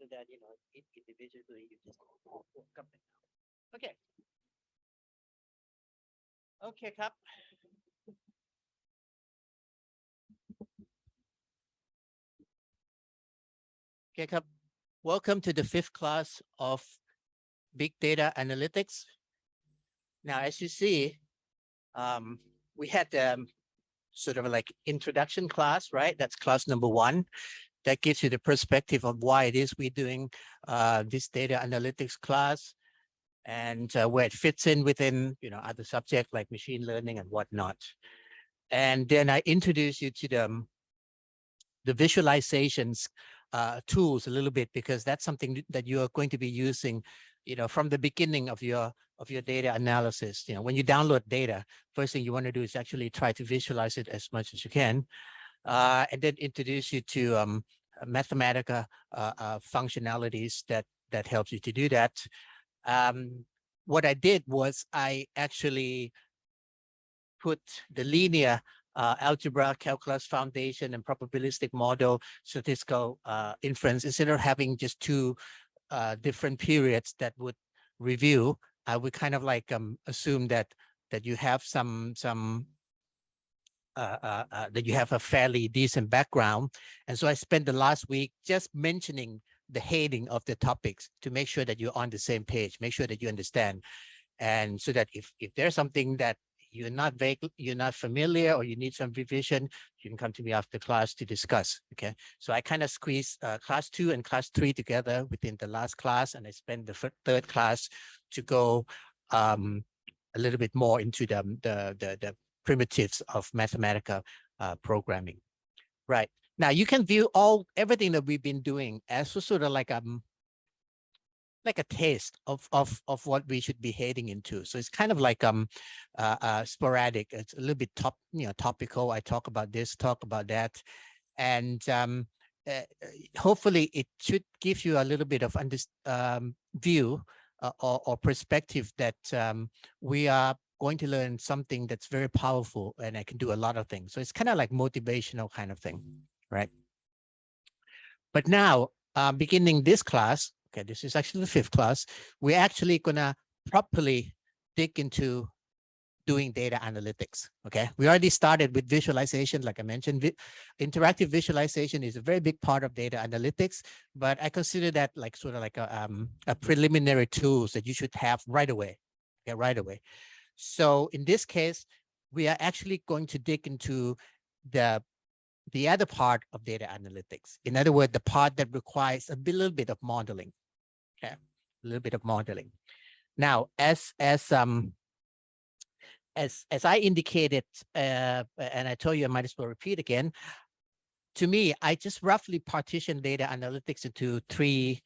rather than, individually, you just work up and down. Okay. Okay, ครับ Okay, ครับ Welcome to the 5th class of Big Data Analytics. Now, as you see, we had sort of like introduction class, right? That's class number 1. That gives you the perspective of why it is we're doing this data analytics class and where it fits in within, other subjects like machine learning and whatnot. And then I introduce you to the visualizations tools a little bit, because that's something that you are going to be using, from the beginning of your data analysis. When you download data, first thing you want to do is actually try to visualize it as much as you can, and then introduce you to mathematical functionalities that helps you to do that. What I did was I actually put the linear algebra, calculus foundation, and probabilistic model statistical inference, instead of having just 2 different periods that would review. I would kind of like assume that you have that you have a fairly decent background. And so I spent the last week just mentioning the heading of the topics to make sure that you're on the same page, make sure that you understand. And so that if there's something that you're not familiar, or you need some revision, you can come to me after class to discuss. Okay, so I kind of squeezed class 2 and class 3 together within the last class, and I spent the 3rd class to go a little bit more into the primitives of mathematical programming. Right now, you can view everything that we've been doing as sort of like a taste of what we should be heading into. So it's kind of like sporadic. It's a little bit topical. I talk about this, talk about that, and hopefully it should give you a little bit of view or perspective that we are going to learn something that's very powerful, and I can do a lot of things. So it's kind of like motivational kind of thing, right? But now, beginning this class, okay, this is actually the 5th class, we're actually gonna properly dig into doing data analytics. Okay, we already started with visualization. Like I mentioned, interactive visualization is a very big part of data analytics, but I consider that like sort of like a preliminary tools that you should have right away. Okay, right away. So in this case, we are actually going to dig into the other part of data analytics. In other words, the part that requires a little bit of modeling. Okay, a little bit of modeling. Now, as I indicated, and I told you, I might as well repeat again. To me, I just roughly partition data analytics into 3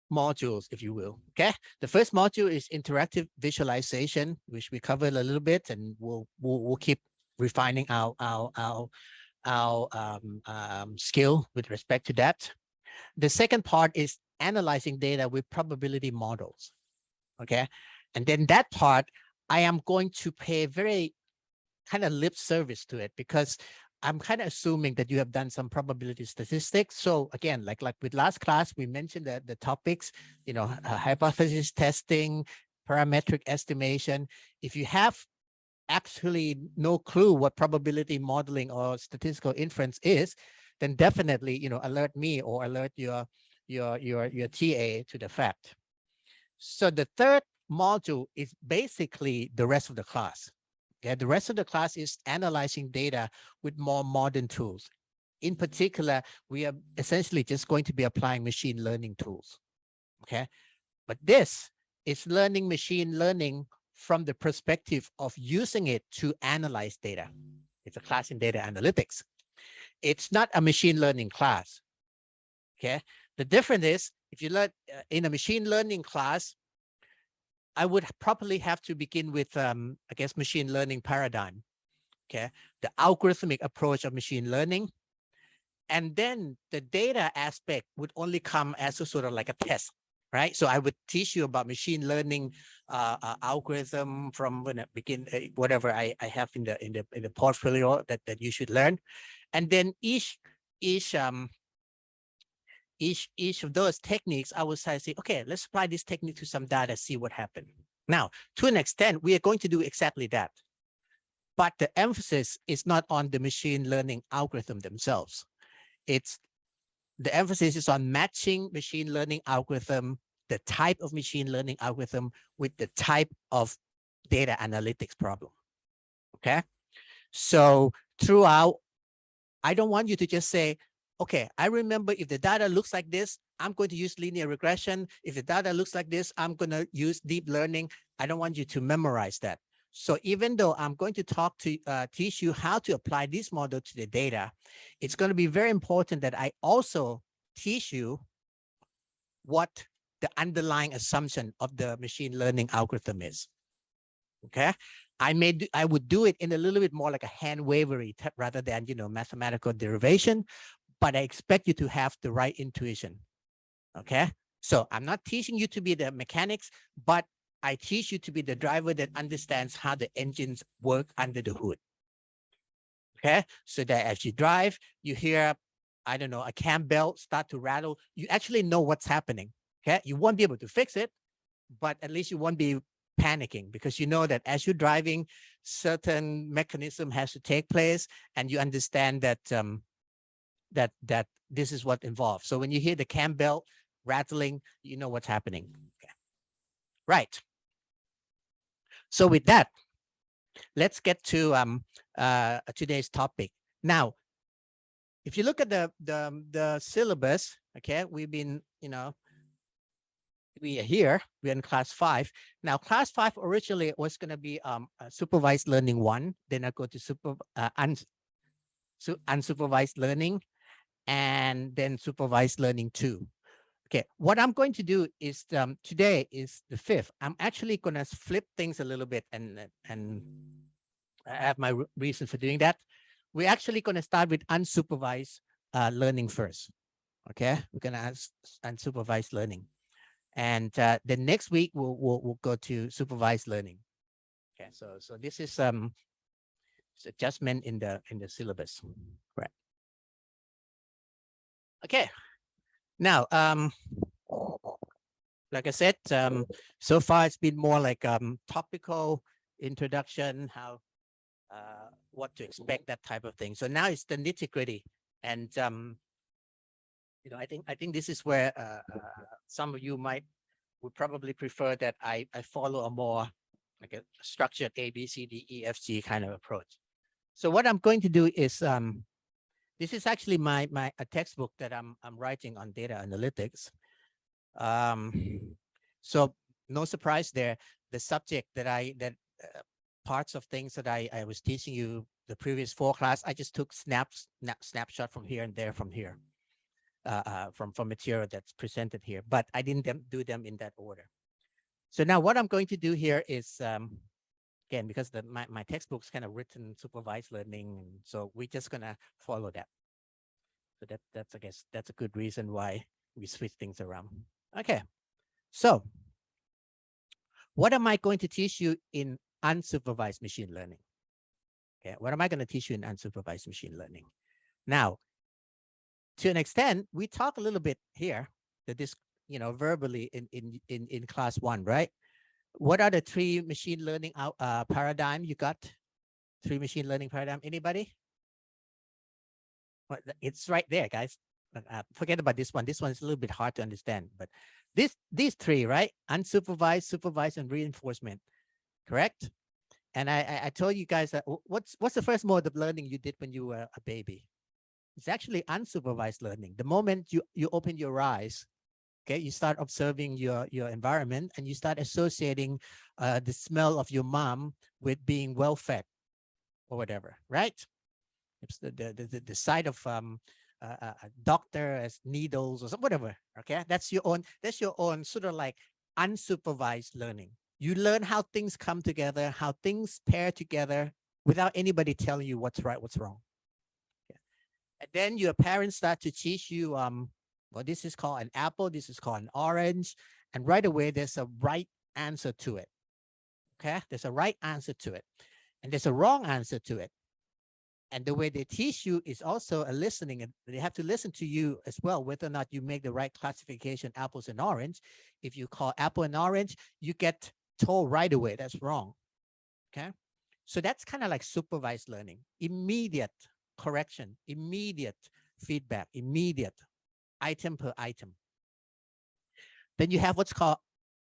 modules, if you will. Okay, the first module is interactive visualization, which we covered a little bit, and we'll keep refining our skill with respect to that. The second part is analyzing data with probability models. Okay, and then that part I am going to pay very kind of lip service to it, because I'm kind of assuming that you have done some probability statistics. So again, like with last class, we mentioned that the topics, hypothesis testing, parametric estimation. If you have actually no clue what probability modeling or statistical inference is, then definitely, alert me or alert your TA to the fact. So the third module is basically the rest of the class. Okay, the rest of the class is analyzing data with more modern tools. In particular, we are essentially just going to be applying machine learning tools. Okay, but this is learning machine learning from the perspective of using it to analyze data. It's a class in data analytics. It's not a machine learning class. Okay, the difference is, if you learn in a machine learning class, I would probably have to begin with, I guess, machine learning paradigm. Okay, the algorithmic approach of machine learning, and then the data aspect would only come as a sort of like a test, right? So I would teach you about machine learning algorithm from when I begin, whatever I have in the portfolio that you should learn, and then each each of those techniques, I would say, okay, let's apply this technique to some data, see what happened. Now, to an extent, we are going to do exactly that. But the emphasis is not on the machine learning algorithm themselves. The emphasis is on matching machine learning algorithm, the type of machine learning algorithm with the type of data analytics problem. Okay. So throughout, I don't want you to just say, okay, I remember if the data looks like this, I'm going to use linear regression. If the data looks like this, I'm going to use deep learning. I don't want you to memorize that. So even though I'm going to teach you how to apply this model to the data, it's going to be very important that I also teach you what the underlying assumption of the machine learning algorithm is. Okay, I would do it in a little bit more like a hand wavery rather than mathematical derivation, but I expect you to have the right intuition. Okay, so I'm not teaching you to be the mechanics, but I teach you to be the driver that understands how the engines work under the hood. Okay, so that as you drive, you hear, I don't know, a cam belt start to rattle, you actually know what's happening. Okay, you won't be able to fix it, but at least you won't be panicking because you know that as you're driving, certain mechanism has to take place, and you understand that that this is what involved. So when you hear the cam belt rattling, you know what's happening. Okay. Right. So with that, let's get to today's topic. Now, if you look at the syllabus, okay, we've been, we are here, we're in class 5. Now, class 5 originally was going to be supervised learning 1, then I go to unsupervised learning, and then supervised learning 2. Okay, what I'm going to do is today is the 5th. I'm actually going to flip things a little bit, and I have my reason for doing that. We're actually going to start with unsupervised learning first. Okay, we're going to ask unsupervised learning, and the next week we'll go to supervised learning. Okay, so this is adjustment in the syllabus, right? Okay, now like I said, so far it's been more like topical introduction, how what to expect, that type of thing. So now it's the nitty-gritty, and I think this is where some of you would probably prefer that I follow a more like a structured A, B, C, D, E, F, G kind of approach. So what I'm going to do is this is actually a textbook that I'm writing on data analytics. So no surprise there. The subject that parts of things that I was teaching you the previous 4 class, I just took snapshot from here and there from here, from material that's presented here, but I didn't do them in that order. So now what I'm going to do here is, again, because my textbook's kind of written supervised learning, so we're just gonna follow that. So that's I guess that's a good reason why we switch things around. Okay, so what am I going to teach you in unsupervised machine learning? Okay, what am I going to teach you in unsupervised machine learning? Now, to an extent, we talk a little bit here that this, verbally in class 1, right? What are the 3 machine learning paradigm you got? 3 machine learning paradigm. Anybody? Well, it's right there, guys. Forget about this one. This one is a little bit hard to understand, but these 3, right? Unsupervised, supervised, and reinforcement. Correct? And I told you guys that what's the first mode of learning you did when you were a baby? It's actually unsupervised learning. The moment you open your eyes, okay, you start observing your environment, and you start associating the smell of your mom with being well fed or whatever, right? It's the sight of a doctor as needles or whatever. Okay, that's your own sort of like unsupervised learning. You learn how things come together, how things pair together without anybody telling you what's right, what's wrong. Okay. And then your parents start to teach you, well, this is called an apple, this is called an orange, and right away there's a right answer to it. Okay, there's a right answer to it, and there's a wrong answer to it. And the way they teach you is also a listening, and they have to listen to you as well, whether or not you make the right classification, apples and orange. If you call apple and orange, you get told right away that's wrong. Okay. So that's kind of like supervised learning, immediate correction, immediate feedback, immediate item per item. Then you have what's called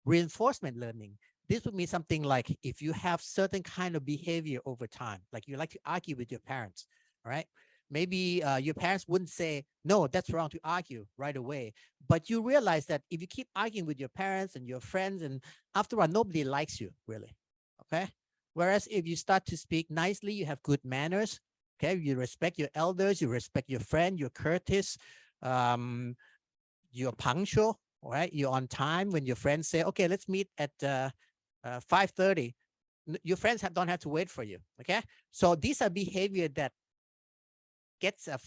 reinforcement learning. This would mean something like if you have certain kind of behavior over time, like you like to argue with your parents, all right? Maybe your parents wouldn't say, no, that's wrong to argue right away. But you realize that if you keep arguing with your parents and your friends, and after all, nobody likes you really, okay? Whereas if you start to speak nicely, you have good manners, okay? You respect your elders, you respect your friend, you're courteous, you're punctual, all right? You're on time. When your friends say, okay, let's meet at 5:30, your friends don't have to wait for you, okay? So these are behavior that gets a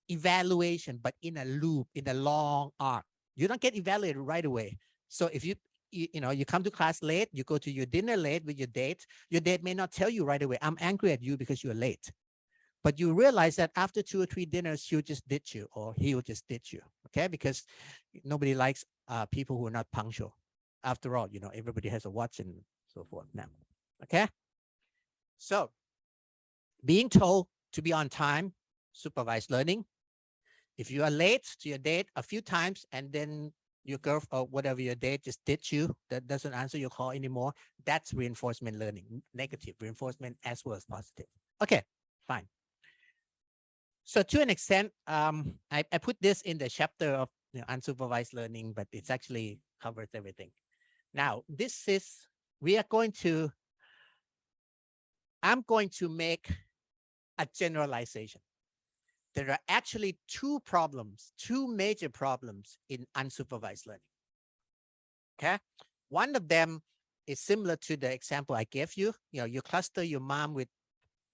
evaluation, but in a loop, in a long arc. You don't get evaluated right away. So if you come to class late, you go to your dinner late with your date may not tell you right away, I'm angry at you because you're late. But you realize that after 2 or 3 dinners, she'll just ditch you, or he'll just ditch you, okay? Because nobody likes people who are not punctual. After all, everybody has a watch and so forth now, okay? So being told to be on time, supervised learning. If you are late to your date a few times and then your girl or whatever your date just ditch you, that doesn't answer your call anymore, that's reinforcement learning, negative reinforcement as well as positive. Okay, fine. So to an extent, I put this in the chapter of unsupervised learning, but it's actually covers everything. Now, I'm going to make a generalization. There are actually two major problems in unsupervised learning. Okay. One of them is similar to the example I gave you. You cluster your mom with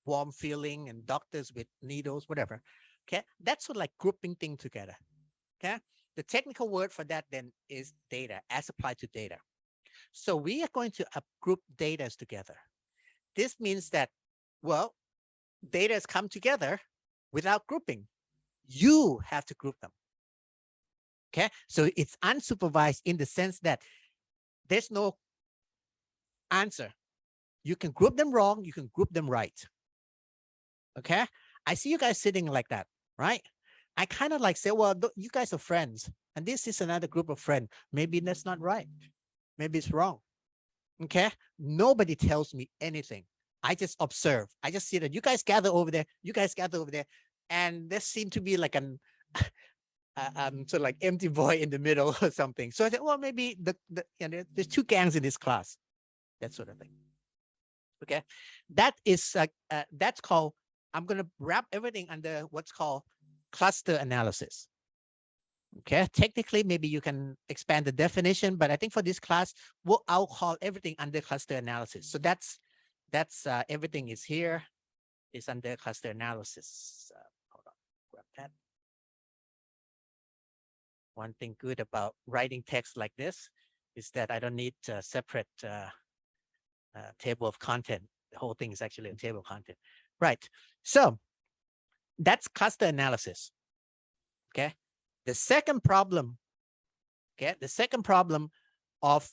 warm feeling and doctors with needles, whatever. Okay. That's sort of like grouping things together. Okay. The technical word for that then is data, as applied to data. So we are going to group data together. This means that, well, data has come together without grouping. You have to group them. Okay, so it's unsupervised in the sense that there's no answer. You can group them wrong, you can group them right. Okay, I see you guys sitting like that, right? I kind of like say, well, you guys are friends, and this is another group of friends. Maybe that's not right. Maybe it's wrong. Okay, nobody tells me anything. I just observe. I just see that you guys gather over there, you guys gather over there, and there seemed to be like an sort of like empty void in the middle or something. So I said, well, maybe there's two gangs in this class, that sort of thing. Okay, that is that's called. I'm going to wrap everything under what's called cluster analysis. Okay, technically, maybe you can expand the definition, but I think for this class, I'll call everything under cluster analysis. So that's everything is here is under cluster analysis. Hold on, grab that. One thing good about writing text like this is that I don't need a separate table of content. The whole thing is actually a table of content. Right. So that's cluster analysis. Okay. The second problem, okay, the second problem of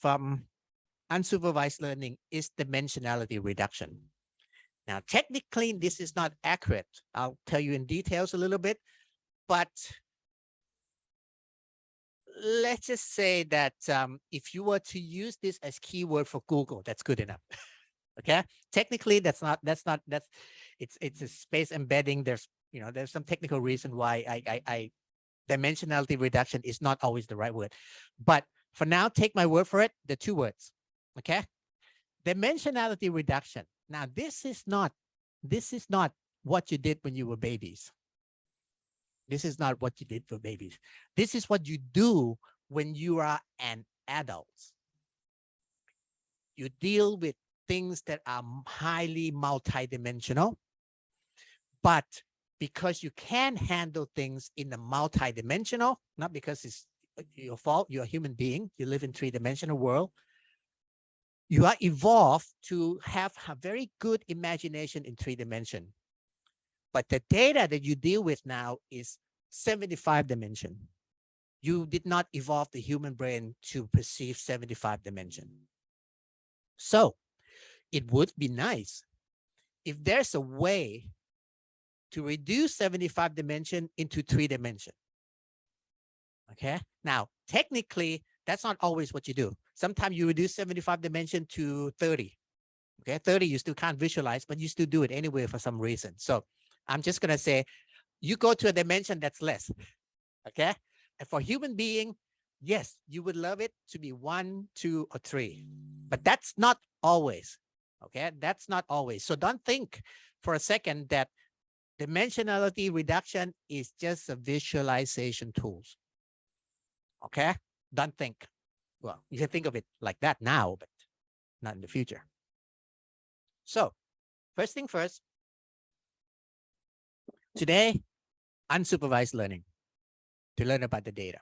unsupervised learning is dimensionality reduction. Now, technically, this is not accurate. I'll tell you in details a little bit, but let's just say that if you were to use this as keyword for Google, that's good enough. Okay, technically, it's a space embedding. There's some technical reason why I dimensionality reduction is not always the right word, but for now, take my word for it. The two words, okay? Dimensionality reduction. Now, this is not what you did when you were babies. This is not what you did for babies. This is what you do when you are an adult. You deal with things that are highly multidimensional, but because you can handle things in the multidimensional, not because it's your fault, you're a human being, you live in three-dimensional world, you are evolved to have a very good imagination in 3 dimensions. But the data that you deal with now is 75 dimension. You did not evolve the human brain to perceive 75 dimension. So it would be nice if there's a way to reduce 75 dimension into 3 dimension. Okay. Now, technically, that's not always what you do. Sometimes you reduce 75 dimension to 30. Okay. 30, you still can't visualize, but you still do it anyway for some reason. So I'm just going to say, you go to a dimension that's less. Okay. And for human being, yes, you would love it to be 1, 2, or 3, but that's not always. Okay. That's not always. So don't think for a second that dimensionality reduction is just a visualization tools. Okay. Don't think. Well, you can think of it like that now, but not in the future. So first thing first, today, unsupervised learning to learn about the data.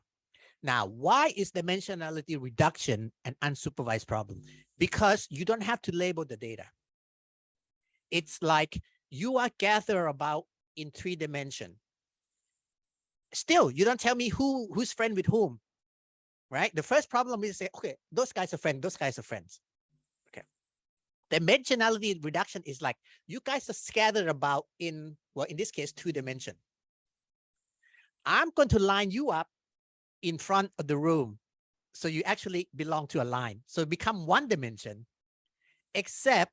Now, why is dimensionality reduction an unsupervised problem? Because you don't have to label the data. It's like you are gathered about in 3 dimensions. Still, you don't tell me who's friend with whom, right? The first problem is say, okay, those guys are friends, those guys are friends. Okay. Dimensionality reduction is like you guys are scattered about in, well, in this case, 2 dimensions. I'm going to line you up in front of the room. So you actually belong to a line. So it become 1 dimension, except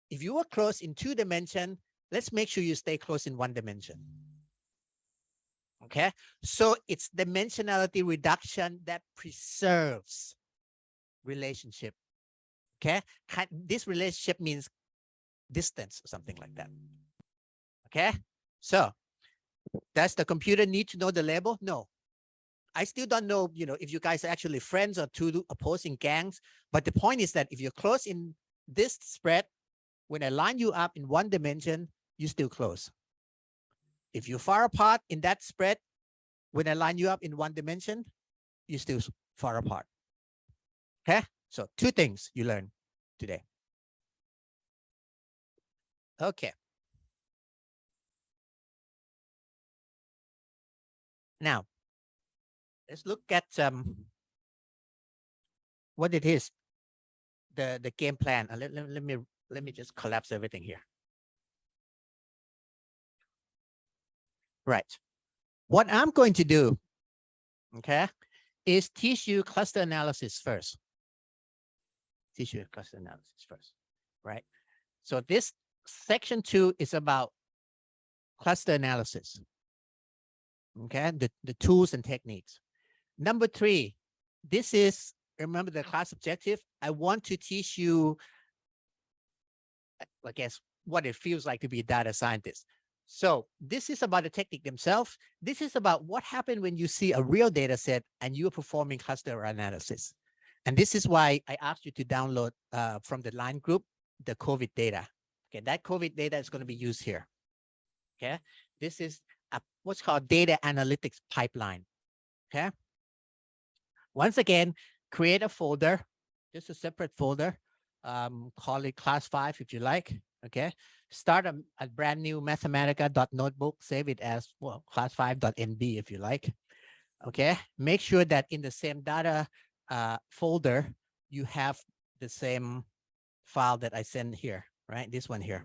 if you are close in 2 dimensions, let's make sure you stay close in 1 dimension. Okay. So it's dimensionality reduction that preserves relationship. Okay. This relationship means distance or something like that. Okay. So does the computer need to know the label? No. I still don't know, if you guys are actually friends or 2 opposing gangs. But the point is that if you're close in this spread, when I line you up in 1 dimension, you're still close. If you're far apart in that spread, when I line you up in 1 dimension, you're still far apart. Okay? So 2 things you learn today. Okay. Now, let's look at what it is, the game plan. Let me just collapse everything here. Right. What I'm going to do, okay, is teach you cluster analysis first. Teach you cluster analysis first, right? So this section 2 is about cluster analysis. Okay, the tools and techniques. Number 3, this is, remember the class objective. I want to teach you, I guess, what it feels like to be a data scientist. So this is about the technique themselves. This is about what happened when you see a real data set and you're performing cluster analysis. And this is why I asked you to download from the line group, the COVID data. Okay, that COVID data is going to be used here. Okay, this is what's called data analytics pipeline. Okay. Once again, create a folder, just a separate folder. Call it class 5 if you like. Okay. Start a brand new mathematica.notebook. Save it as, well, class5.nb if you like. Okay. Make sure that in the same data folder, you have the same file that I sent here, right? This one here.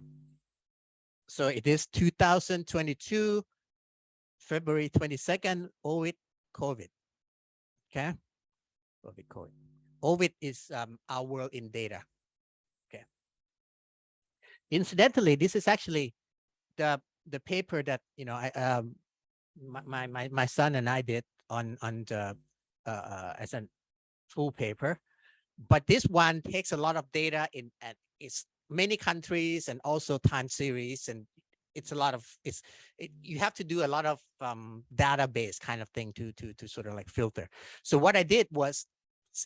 So it is 2022, February 22nd, OVID, COVID. Okay. COVID. OVID is our world in data. Okay. Incidentally, this is actually the paper that my son and I did on the as a full paper, but this one takes a lot of data in and it's many countries and also time series, and it's a lot of you have to do a lot of database kind of thing to sort of like filter. So what I did was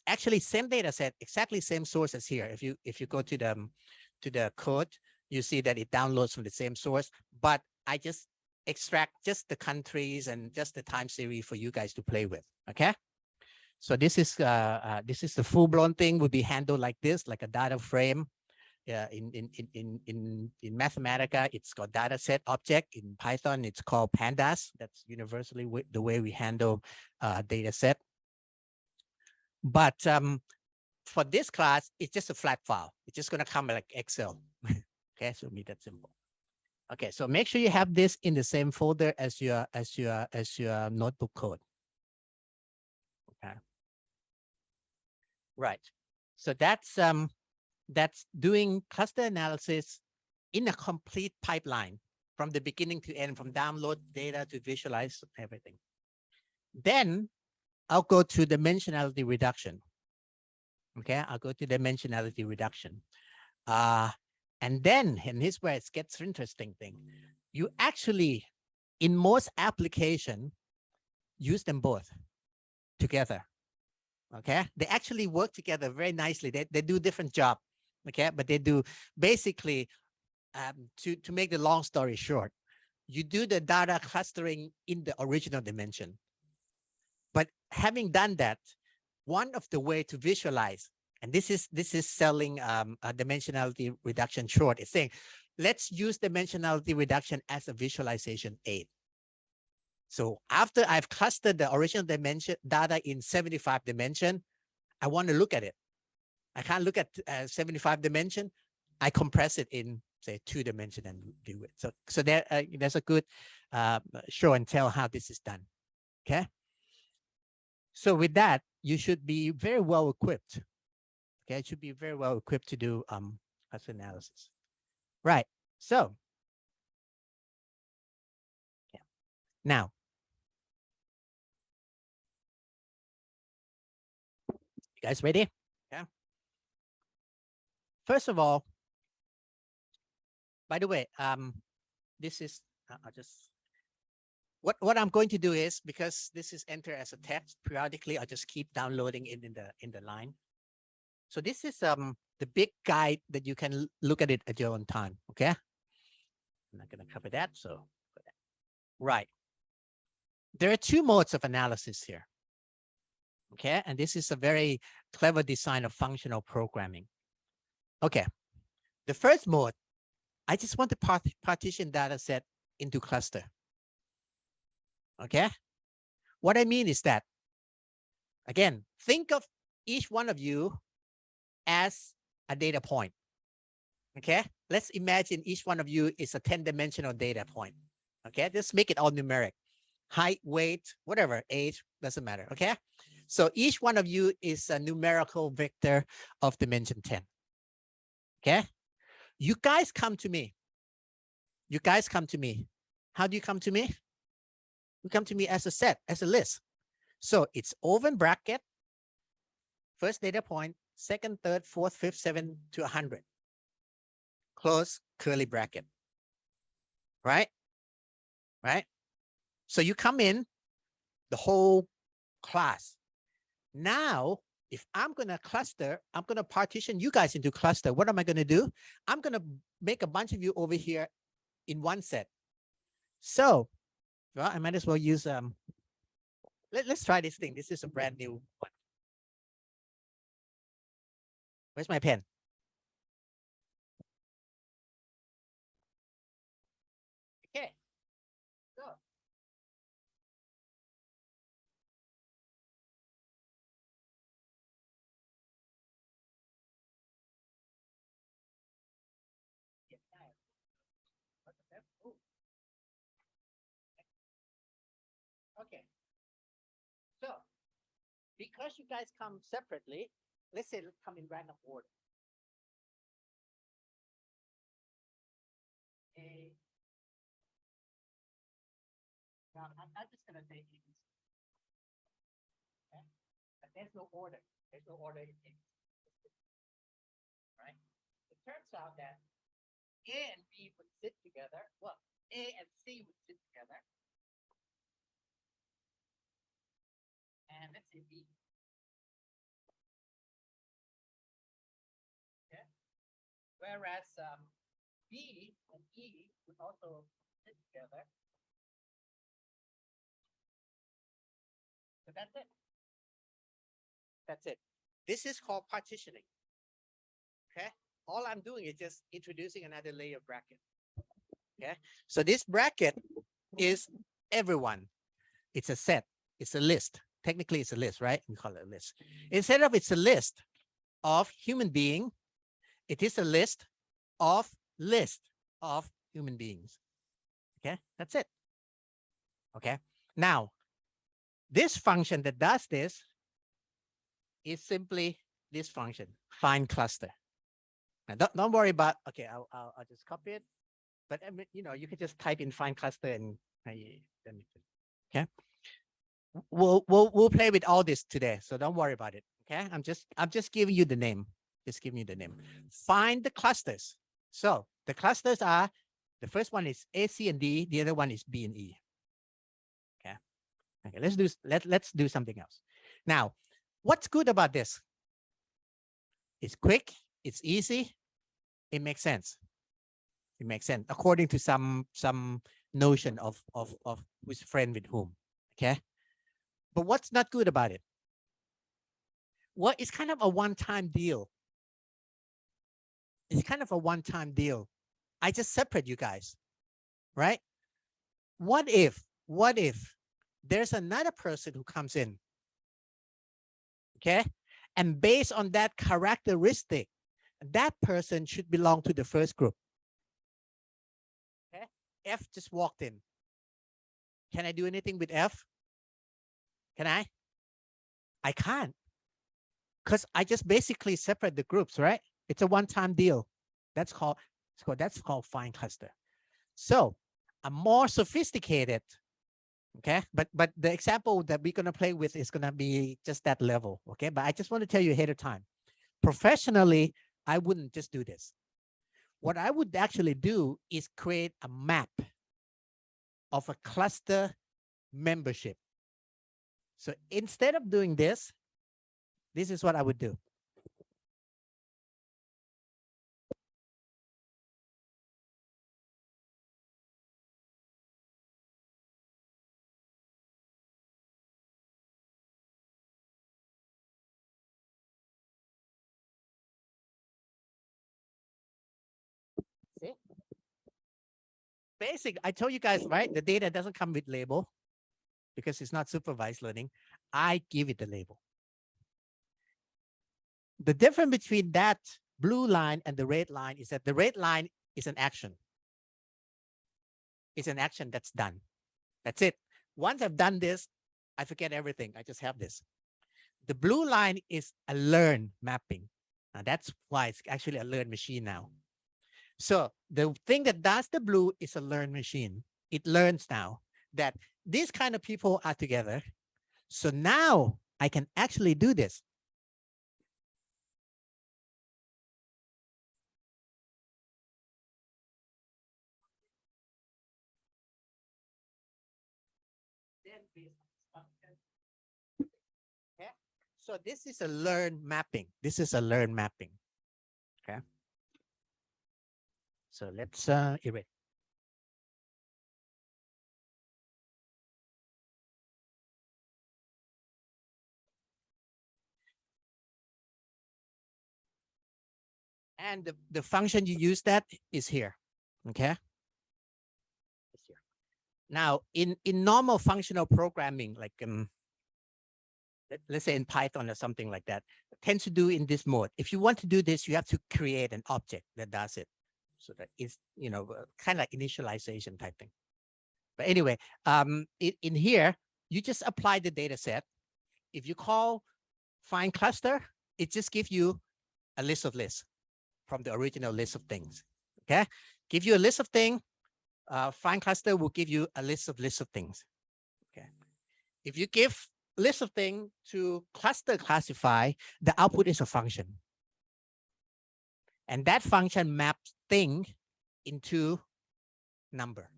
actually same data set, exactly same source as here. If you go to the code, you see that it downloads from the same source, but I just extract just the countries and just the time series for you guys to play with. Okay. So this is the full-blown thing would be handled like this, like a data frame. In Mathematica, it's called data set object. In Python, it's called pandas. That's universally the way we handle data set. But for this class, it's just a flat file. It's just going to come like Excel. Okay, so make that simple. Okay, so make sure you have this in the same folder as your notebook code. Okay. Right. So that's doing cluster analysis in a complete pipeline from the beginning to end, from download data to visualize everything. Then I'll go to dimensionality reduction. Okay, I'll go to dimensionality reduction. And here's where it gets interesting thing. You actually, in most application, use them both together. Okay, they actually work together very nicely. They do different job. Okay, but they do basically, to make the long story short, you do the data clustering in the original dimension. But having done that, one of the way to visualize, and this is selling a dimensionality reduction short, is saying, let's use dimensionality reduction as a visualization aid. So after I've clustered the original dimension data in 75 dimension, I want to look at it. I can't look at 75 dimension. I compress it in, say, 2 dimension and do it. So there's a good show and tell how this is done. Okay. So with that, you should be very well equipped. Okay, it should be very well equipped to do cluster analysis. Right. So yeah. Now, you guys ready? Yeah. First of all, by the way, this is I'll just what I'm going to do is, because this is entered as a text periodically, I'll just keep downloading it in the line. So this is the big guide that you can look at it at your own time. Okay. I'm not going to cover that. So right. There are 2 modes of analysis here. Okay, and this is a very clever design of functional programming. Okay, the first mode, I just want to partition data set into cluster. Okay, what I mean is that, again, think of each one of you as a data point. Okay, let's imagine each one of you is a 10-dimensional data point. Okay, let's make it all numeric. Height, weight, whatever, age, doesn't matter. Okay, so each one of you is a numerical vector of dimension 10. Okay, you guys come to me. You guys come to me. How do you come to me? You come to me as a set, as a list. So it's open bracket, first data point, second, third, fourth, fifth, 7 to 100. Close curly bracket. Right? Right? So you come in the whole class. Now, if I'm going to cluster, I'm going to partition you guys into cluster. What am I going to do? I'm going to make a bunch of you over here in one set. So, well, I might as well use, let's try this thing. This is a brand new one. Where's my pen? Okay. So. Okay. So, because you guys come separately, let's say let's come in random order. Now, I'm just going to say ABC. Okay? But there's no order. There's no order in ABC. Right? It turns out that A and B would sit together. Well, A and C would sit together. And let's say B. Okay. Whereas B and E would also sit together. So that's it. That's it. This is called partitioning. Okay. all I'm doing is just introducing another layer bracket. Okay, so this bracket is everyone. It's a set. It's a list. Technically, it's a list, right? We call it a list. Instead of it's a list of human being, it is a list of human beings. Okay, that's it. Okay, now this function that does this is simply this function, find cluster. Now, don't worry about, okay, I'll just copy it. But I mean, you know, you can just type in find cluster and okay. We'll play with all this today, so don't worry about it. Okay, I'm just giving you the name. Just giving you the name. Find the clusters. So the clusters are, the first one is A, C, and D. The other one is B and E. Okay. Okay. Let's do something else. Now, what's good about this? It's quick. It's easy. It makes sense. It makes sense according to some notion of who's friend with whom. Okay. But what's not good about it? Well, it's kind of a one-time deal. It's kind of a one-time deal. I just separate you guys, right? What if there's another person who comes in, okay? And based on that characteristic, that person should belong to the first group. Okay? F just walked in. Can I do anything with F? Can I? I can't. Because I just basically separate the groups, right? It's a one-time deal. That's called find cluster. So a more sophisticated, okay, but the example that we're gonna play with is gonna be just that level, okay? But I just want to tell you ahead of time. Professionally, I wouldn't just do this. What I would actually do is create a map of a cluster membership. So instead of doing this, this is what I would do. See? Basic, I told you guys, right? The data doesn't come with label because it's not supervised learning. I give it the label. The difference between that blue line and the red line is that the red line is an action. It's an action that's done. That's it. Once I've done this, I forget everything. I just have this. The blue line is a learn mapping. Now that's why it's actually a learn machine now. So the thing that does the blue is a learn machine. It learns now that these kind of people are together. So now I can actually do this. Okay. So this is a learn mapping. This is a learn mapping. Okay. So let's erase. And the function you use that is here. Okay. It's here. Now in normal functional programming, like let's say in Python or something like that, tends to do in this mode. If you want to do this, you have to create an object that does it. So that is, you know, kind of like initialization type thing. But anyway, in here, you just apply the data set. If you call find cluster, it just gives you a list of lists from the original list of things. Okay, give you a list of things. Find cluster will give you a list of things. Okay, if you give list of things to cluster classify, the output is a function, and that function maps thing into number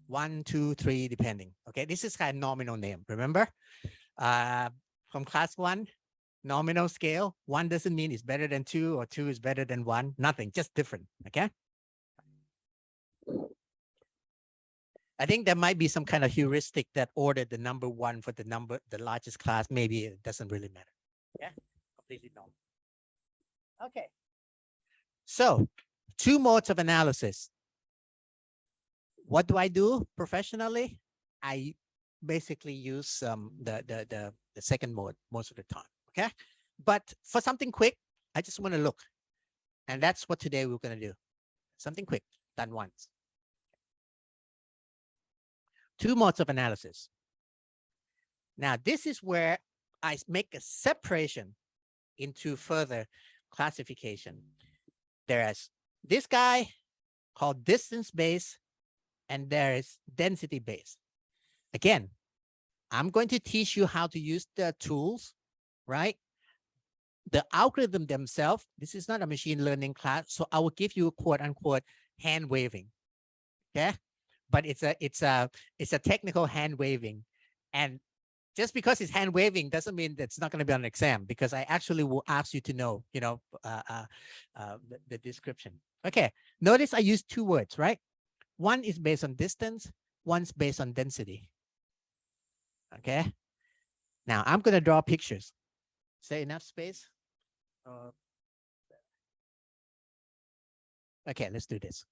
1, 2, 3, depending. Okay, this is kind of nominal name. Remember, from class 1, nominal scale. 1 doesn't mean it's better than 2 or 2 is better than 1. Nothing, just different. Okay. I think there might be some kind of heuristic that ordered the number 1 for the largest class. Maybe it doesn't really matter. Yeah, completely normal. Okay. So 2 modes of analysis. What do I do professionally? I basically use the second mode most of the time. Okay, but for something quick, I just want to look, and that's what today we're going to do. Something quick, done once. 2 modes of analysis. Now, this is where I make a separation into further classification. There's this guy called distance-based, and there is density-based. Again, I'm going to teach you how to use the tools, right? The algorithm themselves, this is not a machine learning class, so I will give you quote unquote hand waving. Okay, but it's a technical hand waving, and just because it's hand waving doesn't mean that it's not going to be on an exam, because I actually will ask you to know, the description. Okay, notice I use 2 words, right? One is based on distance, one's based on density. Okay, now I'm going to draw pictures. Is there enough space? Okay, let's do this.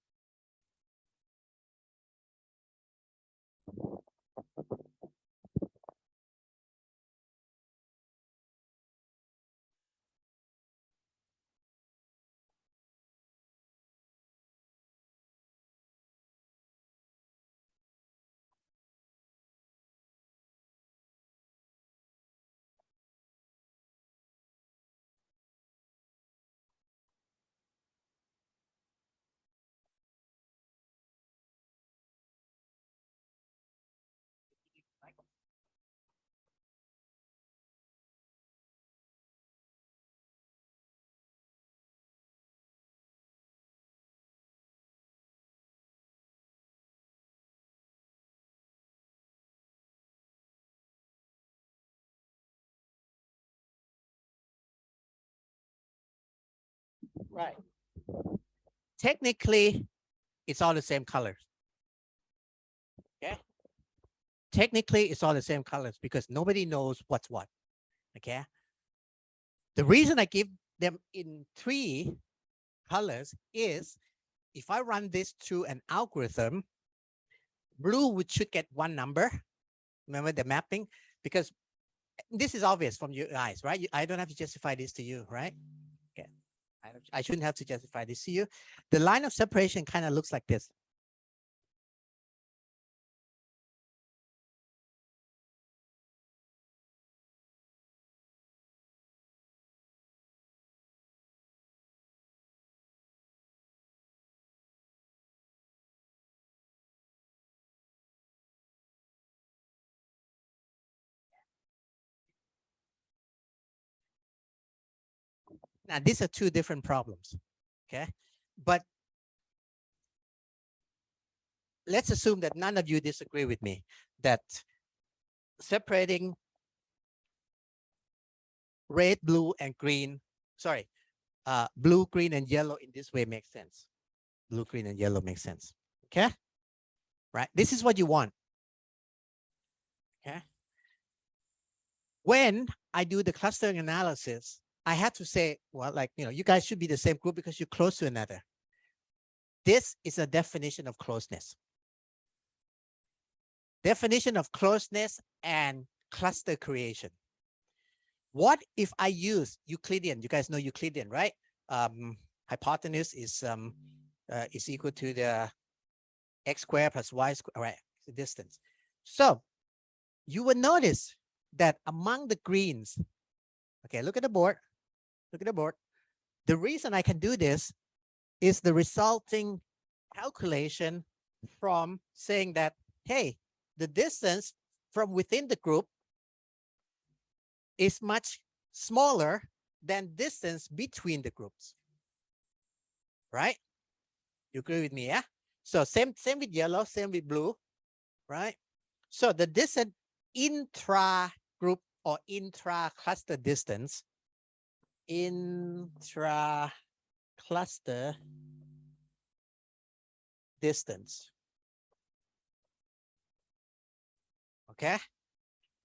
Right. Technically, it's all the same colors. Okay. Technically, it's all the same colors because nobody knows what's what. Okay. The reason I give them in 3 colors is if I run this through an algorithm, blue should get 1 number. Remember the mapping? Because this is obvious from your eyes, right? I don't have to justify this to you, right? Okay. I shouldn't have to justify this to you. The line of separation kind of looks like this. Now, these are 2 different problems, okay? But let's assume that none of you disagree with me that separating red, blue, and green, sorry, blue, green, and yellow in this way makes sense. Blue, green, and yellow makes sense, okay? Right, this is what you want, okay? When I do the clustering analysis, I have to say, well, like, you guys should be the same group because you're close to another. This is a definition of closeness. Definition of closeness and cluster creation. What if I use Euclidean? You guys know Euclidean, right? Hypotenuse is equal to the x squared plus y squared, right? The distance. So you will notice that among the greens, okay, look at the board. Look at the board. The reason I can do this is the resulting calculation from saying that, hey, the distance from within the group is much smaller than distance between the groups, right? You agree with me, yeah? So same with yellow, same with blue, right? So the distance intra-group or intra-cluster distance, intra-cluster distance, okay?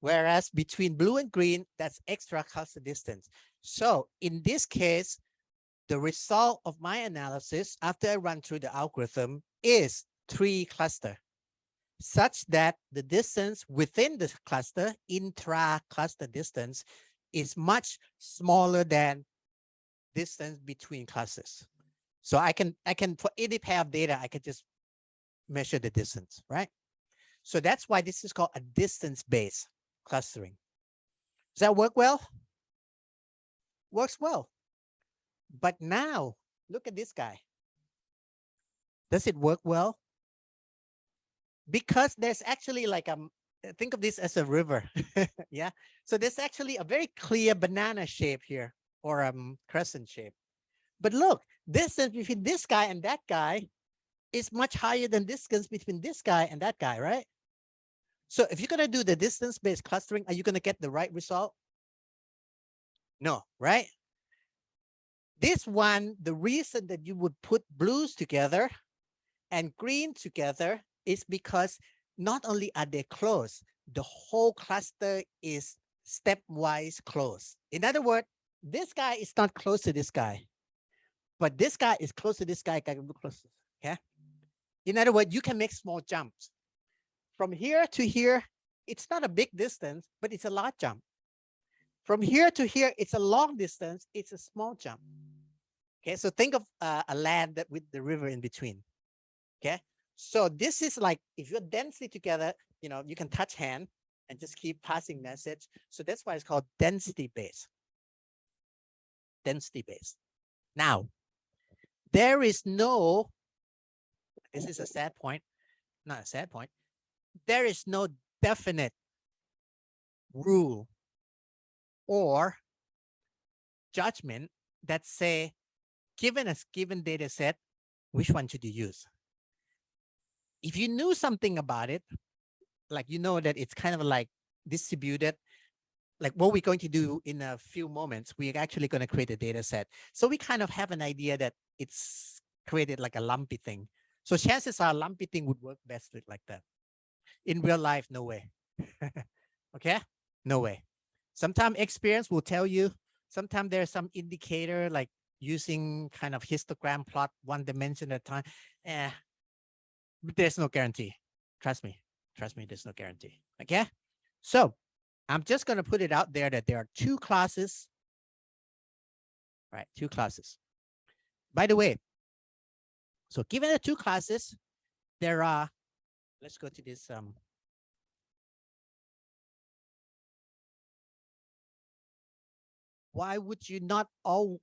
Whereas between blue and green, that's extra cluster distance. So in this case, the result of my analysis after I run through the algorithm is 3 clusters, such that the distance within the cluster, intra-cluster distance, is much smaller than distance between clusters. So I can for any pair of data, I can just measure the distance, right? So that's why this is called a distance-based clustering. Does that work well? Works well. But now look at this guy. Does it work well? Because there's actually like think of this as a river. Yeah. So there's actually a very clear banana shape here, or crescent shape. But look, distance between this guy and that guy is much higher than distance between this guy and that guy, right? So if you're going to do the distance-based clustering, are you going to get the right result? No, right? This one, the reason that you would put blues together and green together is because not only are they close, the whole cluster is stepwise close. In other words, this guy is not close to this guy, but this guy is close to this guy. Okay. In other words, you can make small jumps from here to here. It's not a big distance, but it's a large jump. From here to here, it's a long distance. It's a small jump. Okay, so think of a land that with the river in between. Okay, so this is like if you're densely together, you know, you can touch hand and just keep passing message. So that's why it's called density based. Density based. Now, there is no, this is a sad point, not a sad point. There is no definite rule or judgment that say, given a given data set, which one should you use? If you knew something about it, like you know that it's kind of like distributed, like what we're going to do in a few moments, we're actually going to create a data set. So we kind of have an idea that it's created like a lumpy thing. So chances are lumpy thing would work best with like that. In real life, no way. Okay, no way. Sometimes experience will tell you, sometimes there's some indicator like using kind of histogram plot one dimension at a time. But there's no guarantee. Trust me, there's no guarantee. Okay, so I'm just going to put it out there that there are 2 classes, right? 2 classes. By the way, so given the 2 classes, there are, let's go to this. Why would you not all?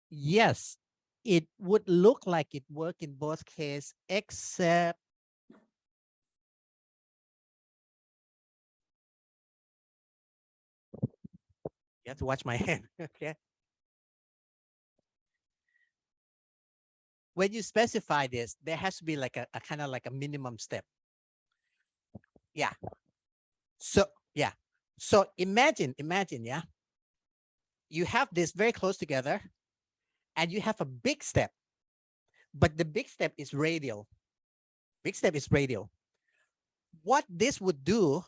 Yes, it would look like it worked in both cases, except you have to watch my hand. Okay. When you specify this, there has to be like a kind of like a minimum step. Yeah. So yeah. So imagine, yeah. You have this very close together and you have a big step, but the big step is radial. Big step is radial. What this would do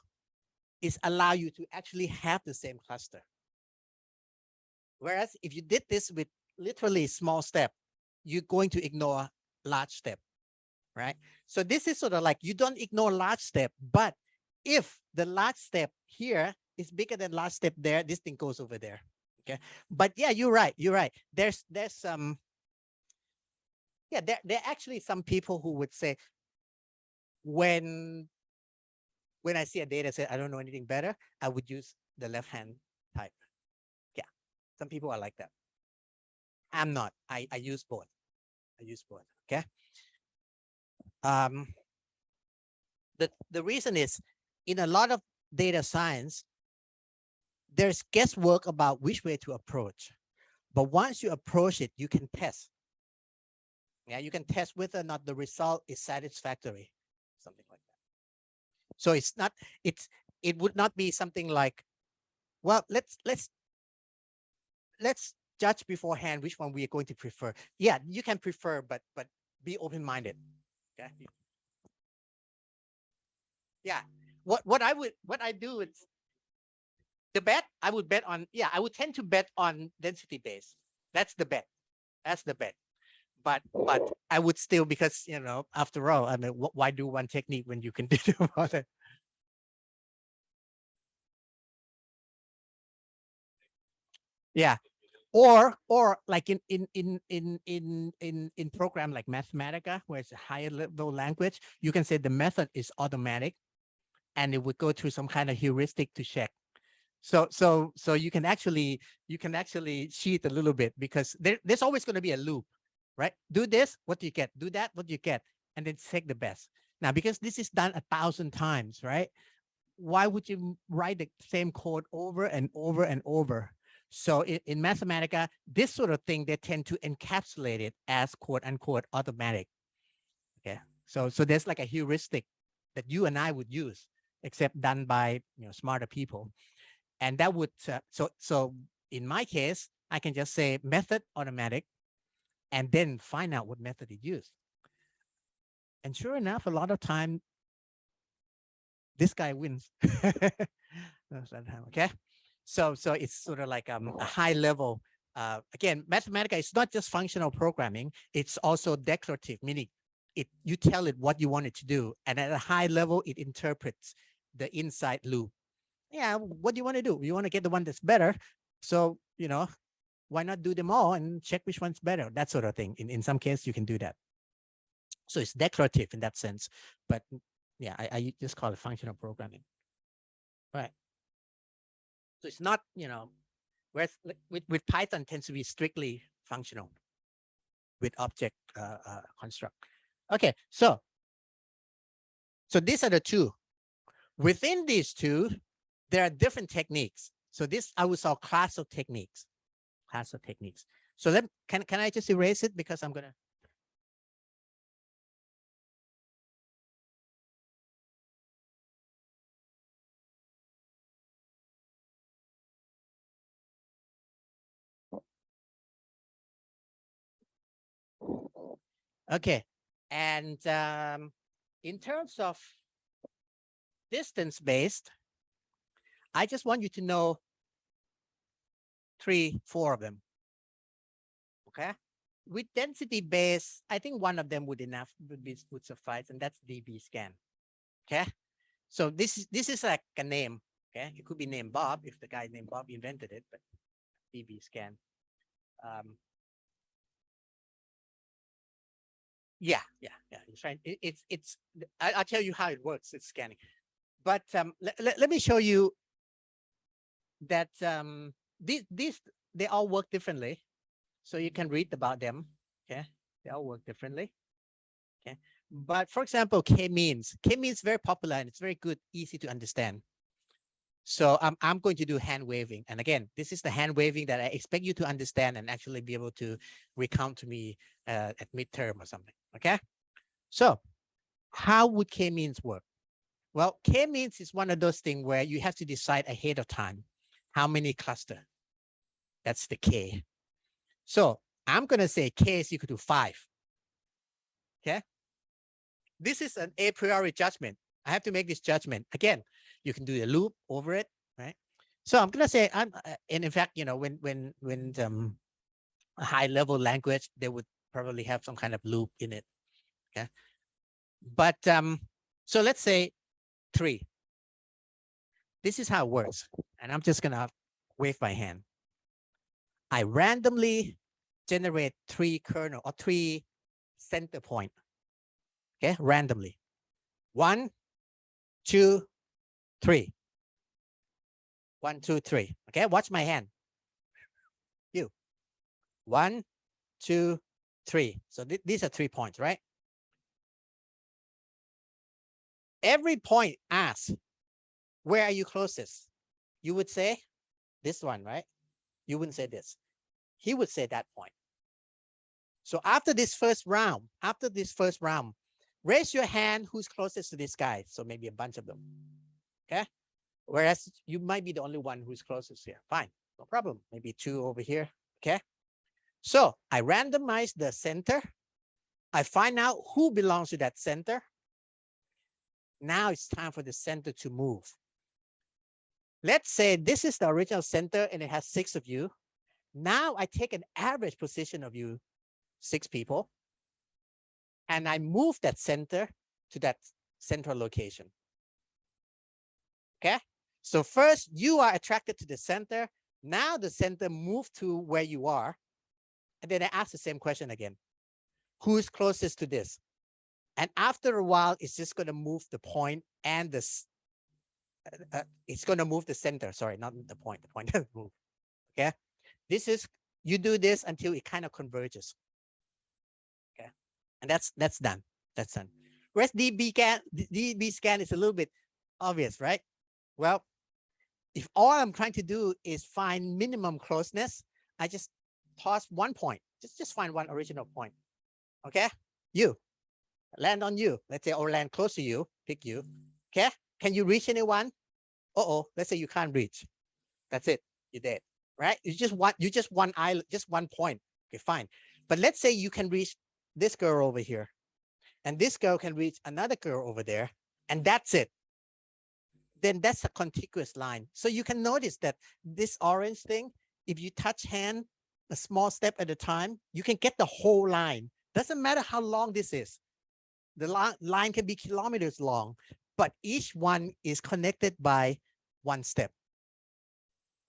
is allow you to actually have the same cluster. Whereas if you did this with literally small step, you're going to ignore large step, right? So this is sort of like you don't ignore large step, but if the large step here is bigger than large step there, this thing goes over there. Okay, but yeah, you're right. There's some, yeah, there are actually some people who would say when I see a data set, I don't know anything better, I would use the left hand type. Yeah, some people are like that. I'm not. I use both. Okay. The reason is, in a lot of data science, there's guesswork about which way to approach. But once you approach it, you can test. Yeah, you can test whether or not the result is satisfactory, something like that. So it's not, it would not be something like, well, let's judge beforehand which one we are going to prefer. Yeah, you can prefer, but be open-minded. Okay. Yeah. What I do is, The bet, I would bet on, yeah, I would tend to bet on density base. That's the bet. That's the bet. But I would still, because, you know, after all, I mean, why do one technique when you can do about it? Yeah. Or like in program like Mathematica, where it's a higher level language, you can say the method is automatic, and it would go through some kind of heuristic to check. So you can actually cheat a little bit, because there's always going to be a loop, right? Do this, what do you get? Do that, what do you get? And then take the best. Now, because this is done 1,000 times, right? Why would you write the same code over and over and over? So in Mathematica, this sort of thing, they tend to encapsulate it as quote unquote automatic. Okay. So there's like a heuristic that you and I would use, except done by, you know, smarter people. And that would, so in my case, I can just say method automatic and then find out what method it used. And sure enough, a lot of time, this guy wins. Okay. So it's sort of like a high level. Again, Mathematica is not just functional programming. It's also declarative, meaning you tell it what you want it to do. And at a high level, it interprets the inside loop. Yeah, what do you want to do? You want to get the one that's better. So, you know, why not do them all and check which one's better? That sort of thing. In some cases, you can do that. So it's declarative in that sense. But yeah, I just call it functional programming. Right. So it's not, you know, whereas with Python tends to be strictly functional with object construct. Okay, so these are the two. Within these two, there are different techniques. So this I would call class of techniques. Class of techniques. So then can I just erase it, because I'm gonna. Okay, and in terms of distance based, I just want you to know 3, 4 of them. Okay. With density based, I think one of them would suffice, and that's DB scan. Okay. So this is like a name. Okay. It could be named Bob if the guy named Bob invented it, but DB scan. Yeah. It's right. I'll tell you how it works. It's scanning. But let me show you that these they all work differently. So you can read about them. Okay. They all work differently. Okay. But for example, k-means very popular, and it's very good, easy to understand. So I'm going to do hand waving. And again, this is the hand waving that I expect you to understand and actually be able to recount to me at midterm or something. Okay. So how would k-means work? Well, k-means is one of those things where you have to decide ahead of time how many cluster. That's the k. So I'm going to say k is equal to 5. Okay. This is an a priori judgment. I have to make this judgment. Again, you can do a loop over it, right? So I'm going to say, and in fact, you know, when a high level language, they would probably have some kind of loop in it. Okay. But so let's say 3. This is how it works. And I'm just going to wave my hand. I randomly generate 3 kernel or 3 center point. Okay, randomly. 1, 2, 3. 1, 2, 3. Okay, watch my hand. You. 1, 2, 3. So these are 3 points, right? Every point asks, where are you closest? You would say this one, right? You wouldn't say this. He would say that point. So after this first round, raise your hand who's closest to this guy. So maybe a bunch of them. Okay. Whereas you might be the only one who's closest here. Fine. No problem. Maybe 2 over here. Okay. So I randomize the center. I find out who belongs to that center. Now it's time for the center to move. Let's say this is the original center and it has 6 of you. Now I take an average position of you, 6 people, and I move that center to that central location. Okay, so first you are attracted to the center. Now the center moved to where you are. And then I ask the same question again. Who is closest to this? And after a while, it's just going to move the point and this. It's going to move the center. Sorry, not the point. The point doesn't move. Okay, this is, you do this until it kind of converges. Okay, and that's done. That's done. Whereas DB scan is a little bit obvious, right? Well, if all I'm trying to do is find minimum closeness, I just toss one point. Just find one original point. Okay, you land on you. Let's say, or land close to you. Pick you. Okay, can you reach anyone? Let's say you can't reach. That's it. You're dead. Right? You just one island, just one point. Okay, fine. But let's say you can reach this girl over here, and this girl can reach another girl over there, and that's it. Then that's a contiguous line. So you can notice that this orange thing, if you touch hand a small step at a time, you can get the whole line. Doesn't matter how long this is. The line can be kilometers long, but each one is connected by one step.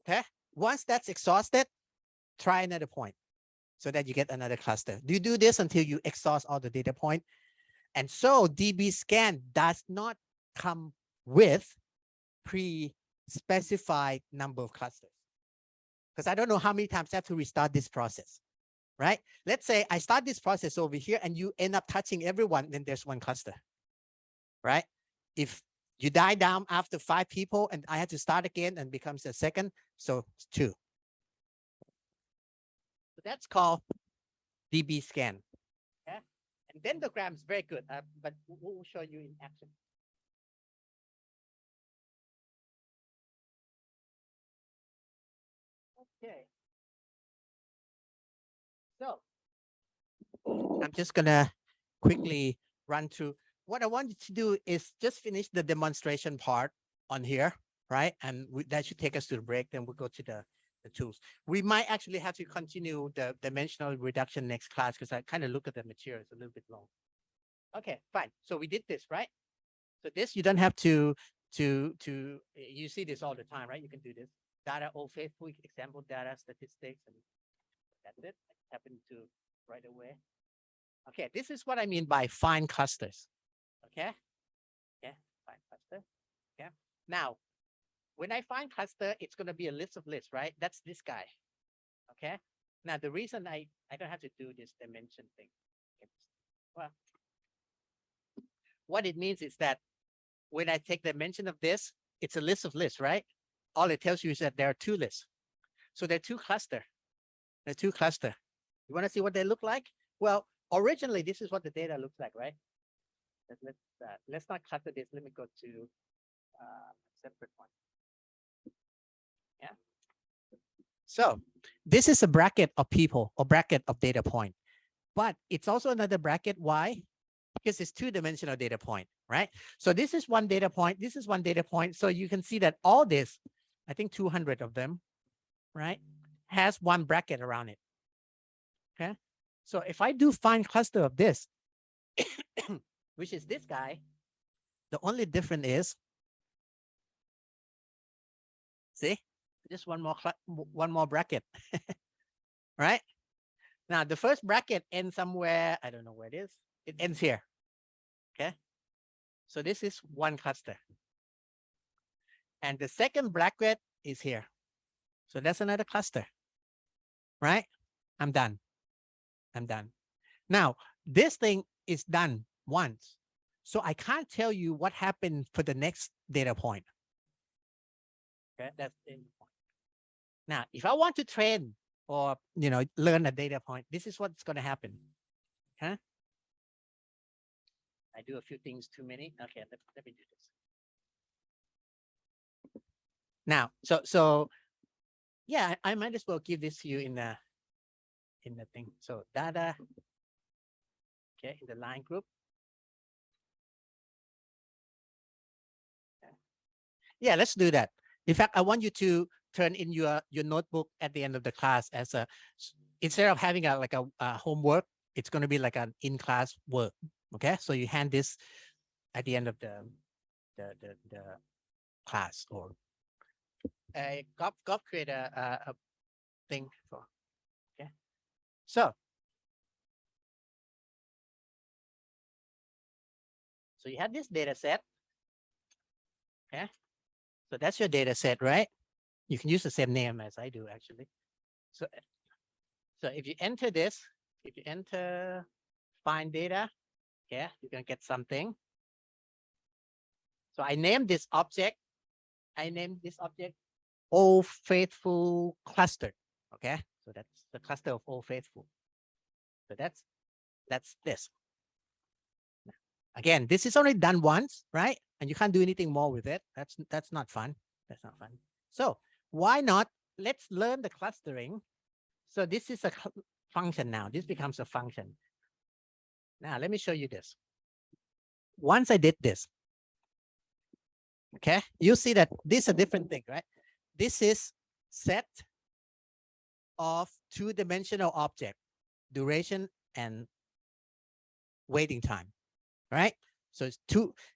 Okay. Once that's exhausted, try another point so that you get another cluster. You do this until you exhaust all the data point. And so DB scan does not come with pre-specified number of clusters, because I don't know how many times I have to restart this process, right? Let's say I start this process over here and you end up touching everyone, then there's one cluster, right? If you die down after 5 people and I have to start again and becomes a second, so 2. So that's called DB scan. Okay? And dendrogram is very good, but we'll show you in action. Okay. So I'm just gonna quickly run through. What I want you to do is just finish the demonstration part on here, right? And that should take us to the break. Then we'll go to the tools. We might actually have to continue the dimensional reduction next class because I kind of look at the material. It's a little bit long. Okay, fine. So we did this, right? So this, you don't have to, you see this all the time, right? You can do this. Data, old faithful example data, statistics, and that's it. I happen to right away. Okay, this is what I mean by fine clusters. Okay, yeah, fine cluster. Yeah. Now, when I find cluster, it's going to be a list of lists, right? That's this guy. Okay. Now, the reason I don't have to do this dimension thing. Well, what it means is that when I take the dimension of this, it's a list of lists, right? All it tells you is that there are 2 lists. So there are 2 clusters. There are 2 clusters. You want to see what they look like? Well, originally, this is what the data looks like, right? Let's not cluster this. Let me go to a separate one. Yeah. So this is a bracket of people or bracket of data point, but it's also another bracket. Why? Because it's 2-dimensional data point, right? So this is one data point. This is one data point. So you can see that all this, I think 200 of them, right, has one bracket around it. Okay. So if I do find cluster of this, which is this guy, the only difference is, see, just one more bracket, right? Now the first bracket ends somewhere, I don't know where it is. It ends here. Okay. So this is one cluster. And the second bracket is here. So that's another cluster, right? I'm done. I'm done. Now, this thing is done once. So I can't tell you what happened for the next data point. Okay, that's the point. Now, if I want to train or, learn a data point, this is what's going to happen. Okay. I do a few things too many. Okay, let me do this. Now, so yeah, I might as well give this to you in the thing. So data, okay, in the line group. Yeah, let's do that. In fact, I want you to turn in your notebook at the end of the class as a, instead of having a homework, it's going to be like an in-class work. Okay, so you hand this at the end of the class, or Gov create a thing for. Okay, so you have this data set. Okay, so that's your data set, right? You can use the same name as I do, actually. So if you enter this, if you enter find data, yeah, you're gonna get something. So I named this object. Old Faithful cluster. Okay, so that's the cluster of Old Faithful. So that's this. Again, this is only done once, right? And you can't do anything more with it. That's not fun. That's not fun. So why not? Let's learn the clustering. So this is a function now. This becomes a function. Now let me show you this. Once I did this, okay, you see that this is a different thing, right? This is set of two-dimensional object, duration and waiting time, right? So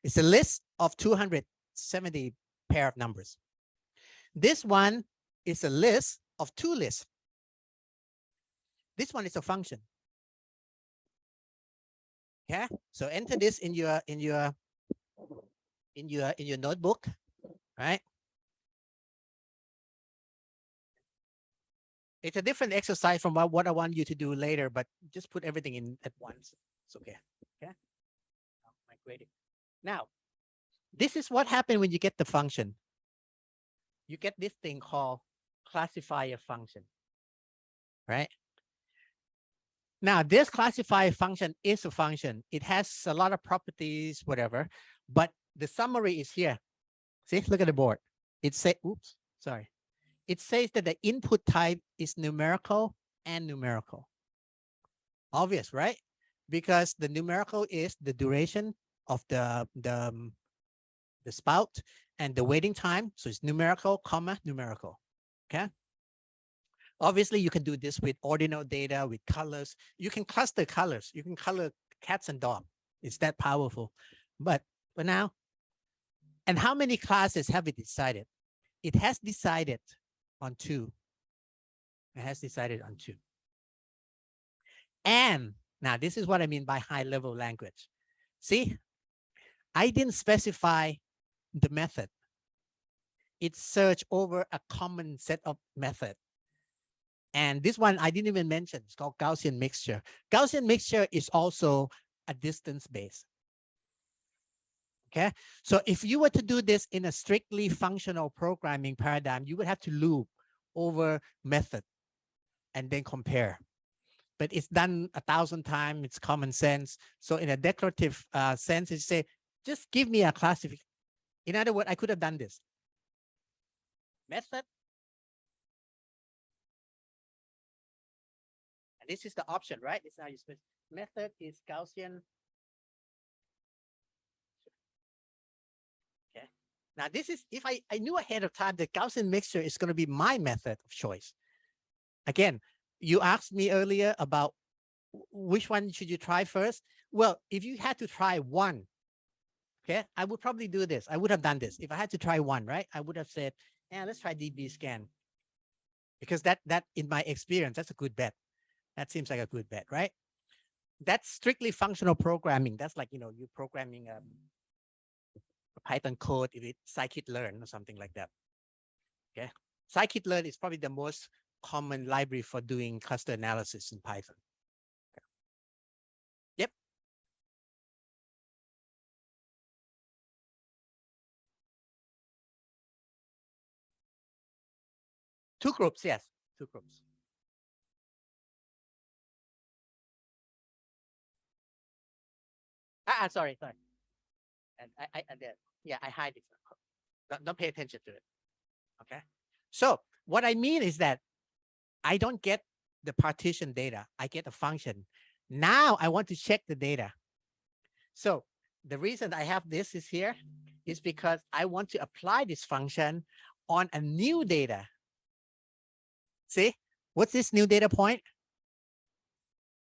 it's a list of 270 pair of numbers. This one is a list of two lists. This one is a function. Okay, so enter this in your notebook, right? It's a different exercise from what I want you to do later, but just put everything in at once. It's okay. Okay. Migrating. Now, this is what happened when you get the function. You get this thing called classifier function, right? Now, this classifier function is a function. It has a lot of properties, whatever, but the summary is here. See, look at the board. It says, oops, sorry. It says that the input type is numerical and numerical. Obvious, right? Because the numerical is the duration of the spout and the waiting time. So it's numerical, comma, numerical. Okay. Obviously, you can do this with ordinal data, with colors. You can cluster colors. You can color cats and dogs. It's that powerful. But for now, and how many classes have it decided? It has decided on 2. It has decided on 2. And now this is what I mean by high-level language. See, I didn't specify the method. It searched over a common set of methods. And this one I didn't even mention. It's called Gaussian mixture. Gaussian mixture is also a distance base. Okay, so if you were to do this in a strictly functional programming paradigm, you would have to loop over method and then compare. But it's done 1,000 times. It's common sense. So in a declarative sense, you say, just give me a classification. In other words, I could have done this. Method. And this is the option, right? This is how you spell. Method is Gaussian. Okay. Now this is, if I knew ahead of time that Gaussian mixture is going to be my method of choice. Again, you asked me earlier about which one should you try first. Well, if you had to try one, okay, I would probably do this. I would have done this. If I had to try one, right? I would have said, yeah, let's try DB scan. Because that in my experience, that's a good bet. That seems like a good bet, right? That's strictly functional programming. That's like, you're programming a Python code, if it's scikit-learn or something like that. Okay. Scikit-learn is probably the most common library for doing cluster analysis in Python. Okay. Yep. Two groups, yes, 2 groups. Sorry. And I yeah, I hide it. Don't pay attention to it. Okay. So what I mean is that I don't get the partition data. I get a function. Now I want to check the data. So the reason I have this is here is because I want to apply this function on a new data. See, what's this new data point?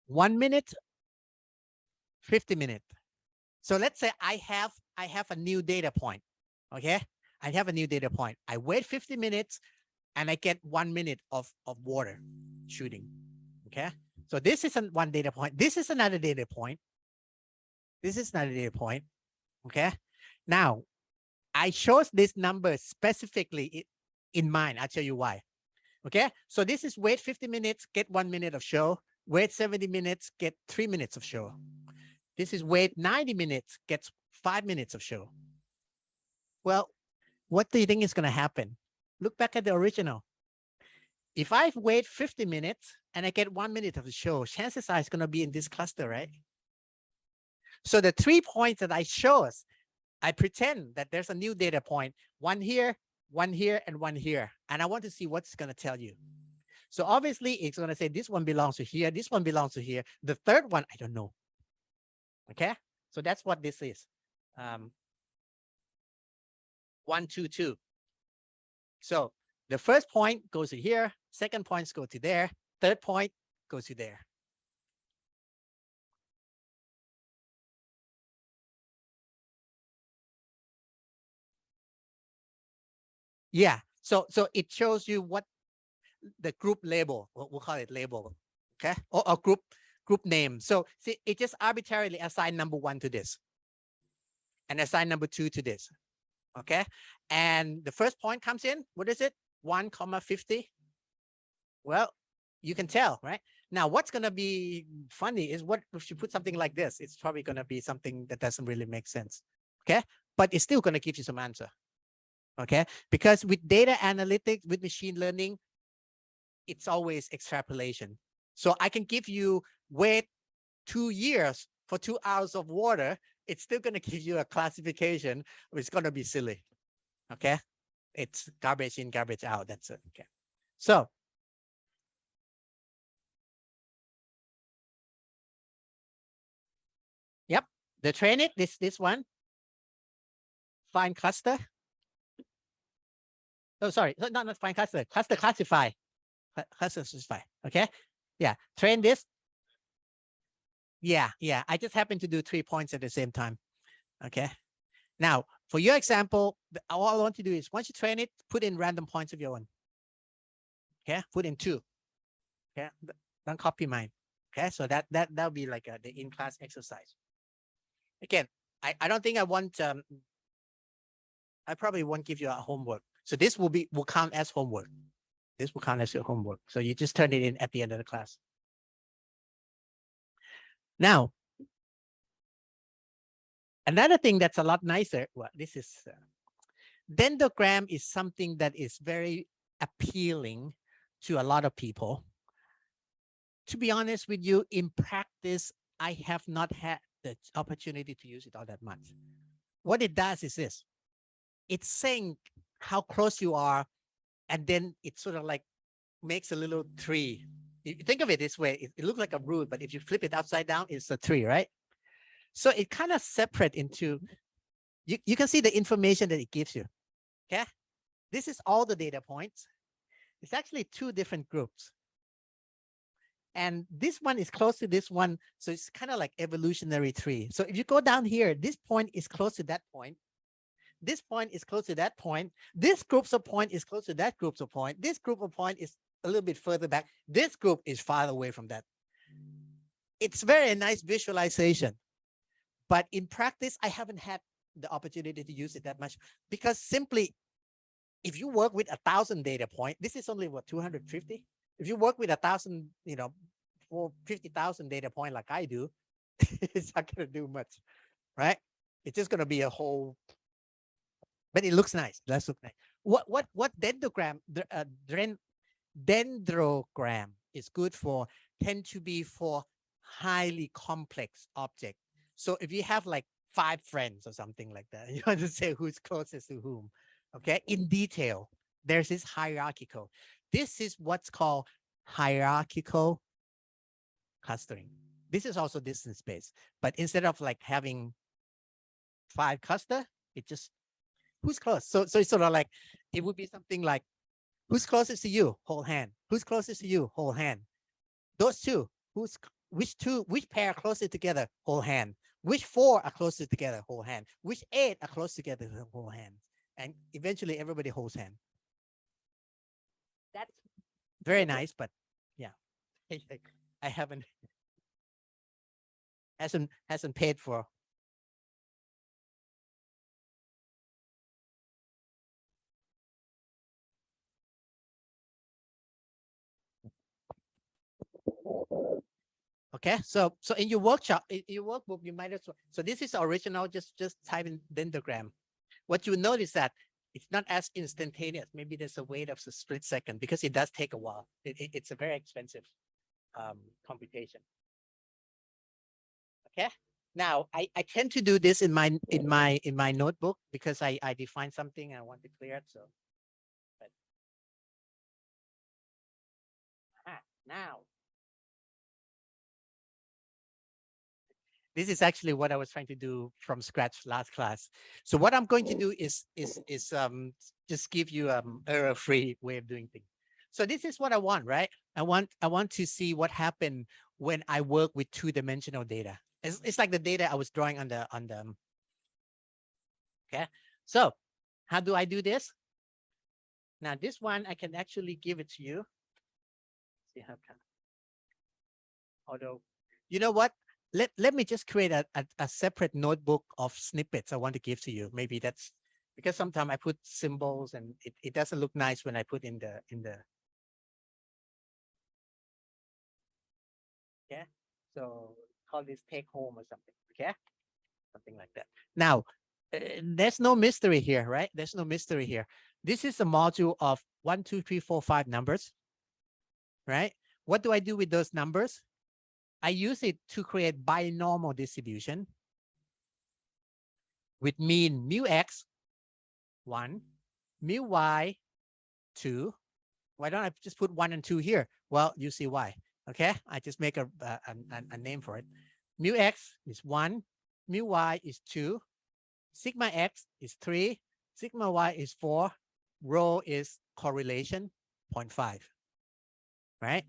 1 minute, 50 minutes. So let's say I have a new data point. Okay, I have a new data point. I wait 50 minutes and I get 1 minute of water shooting. Okay, so this is one data point. This is another data point. This is another data point. Okay, now I chose this number specifically in mind. I'll tell you why. Okay, so this is wait 50 minutes, get 1 minute of show. Wait 70 minutes, get 3 minutes of show. This is wait 90 minutes, gets 5 minutes of show. Well, what do you think is going to happen? Look back at the original. If I wait 50 minutes and I get 1 minute of the show, chances are it's going to be in this cluster, right? So the 3 points that I chose, I pretend that there's a new data point, one here, and one here. And I want to see what's going to tell you. So obviously it's going to say this one belongs to here. This one belongs to here. The third one, I don't know. Okay. So that's what this is. 1, 2, 2. So the first point goes to here. Second points go to there. Third point goes to there. Yeah. So it shows you what the group label, we'll call it label, okay, or group name. So see, it just arbitrarily assign number 1 to this and assign number 2 to this, okay? And the first point comes in, what is it? 1,50. Well, you can tell, right? Now, what's going to be funny is what if you put something like this, it's probably going to be something that doesn't really make sense, okay? But it's still going to give you some answer, okay? Because with data analytics, with machine learning, it's always extrapolation. So I can give you wait 2 years for 2 hours of water. It's still going to give you a classification. It's going to be silly. Okay. It's garbage in, garbage out. That's it. Okay. So yep. The train it, this one. Find cluster. Oh, sorry. Not find cluster. Cluster classify. Cluster classify. Okay. Yeah. Train this. Yeah. I just happen to do 3 points at the same time. Okay. Now, for your example, all I want to do is once you train it, put in random points of your own. Okay. Put in 2. Okay. Don't copy mine. Okay. So that'll be like the in-class exercise. Again, I don't think I want, I probably won't give you a homework. So this will count as homework. This will count as your homework. So you just turn it in at the end of the class. Now, another thing that's a lot nicer, well, this is, dendrogram is something that is very appealing to a lot of people. To be honest with you, in practice, I have not had the opportunity to use it all that much. What it does is this. It's saying how close you are, and then it sort of like makes a little tree. You think of it this way, it looks like a root, but if you flip it upside down, it's a tree, right? So it kind of separate into, you can see the information that it gives you. Okay. This is all the data points. It's actually 2 different groups. And this one is close to this one. So it's kind of like evolutionary tree. So if you go down here, this point is close to that point. This point is close to that point. This group of point is close to that group of point. This group of point is a little bit further back. This group is far away from that. It's very nice visualization. But in practice, I haven't had the opportunity to use it that much because simply, if you work with 1,000 data point, this is only what, 250? If you work with 1,000, for 50,000 data point like I do, it's not going to do much, right? It's just going to be a whole, but it looks nice. Let's look nice. What dendrogram, dendrogram is good for, tend to be for highly complex object. So if you have like 5 friends or something like that, you want to say who's closest to whom, okay? In detail, there's this hierarchical. This is what's called hierarchical clustering. This is also distance-based, but instead of like having 5 cluster, it just Who's close? So it's sort of like, it would be something like, who's closest to you? Hold hand. Who's closest to you? Hold hand. Those two, which pair are closest together? Hold hand. Which 4 are closest together? Hold hand. Which 8 are close together? Hold hand. And eventually everybody holds hand. That's very nice, but yeah, I haven't hasn't paid for. Okay, so in your workshop, in your workbook, you might as well. So this is original. Just type in dendrogram. What you notice that it's not as instantaneous. Maybe there's a wait of a split second because it does take a while. It's a very expensive computation. Okay. Now I tend to do this in my notebook because I define something and I want to clear it. So, but now this is actually what I was trying to do from scratch last class. So what I'm going to do is just give you error-free way of doing things. So this is what I want, right? I want to see what happened when I work with 2-dimensional data. It's like the data I was drawing on the okay. So how do I do this? Now this one I can actually give it to you. See how come. Although, you know what? Let me just create a separate notebook of snippets I want to give to you. Maybe that's because sometimes I put symbols and it doesn't look nice when I put in the yeah. So call this take home or something. Okay, something like that. Now there's no mystery here, right? There's no mystery here. This is a module of 1, 2, 3, 4, 5 numbers, right? What do I do with those numbers? I use it to create binomial distribution with mean mu x 1, mu y 2. Why don't I just put 1 and 2 here? Well, you see why. Okay, I just make a name for it. Mu x is 1, mu y is 2, sigma x is 3, sigma y is 4, rho is correlation 0.5, right?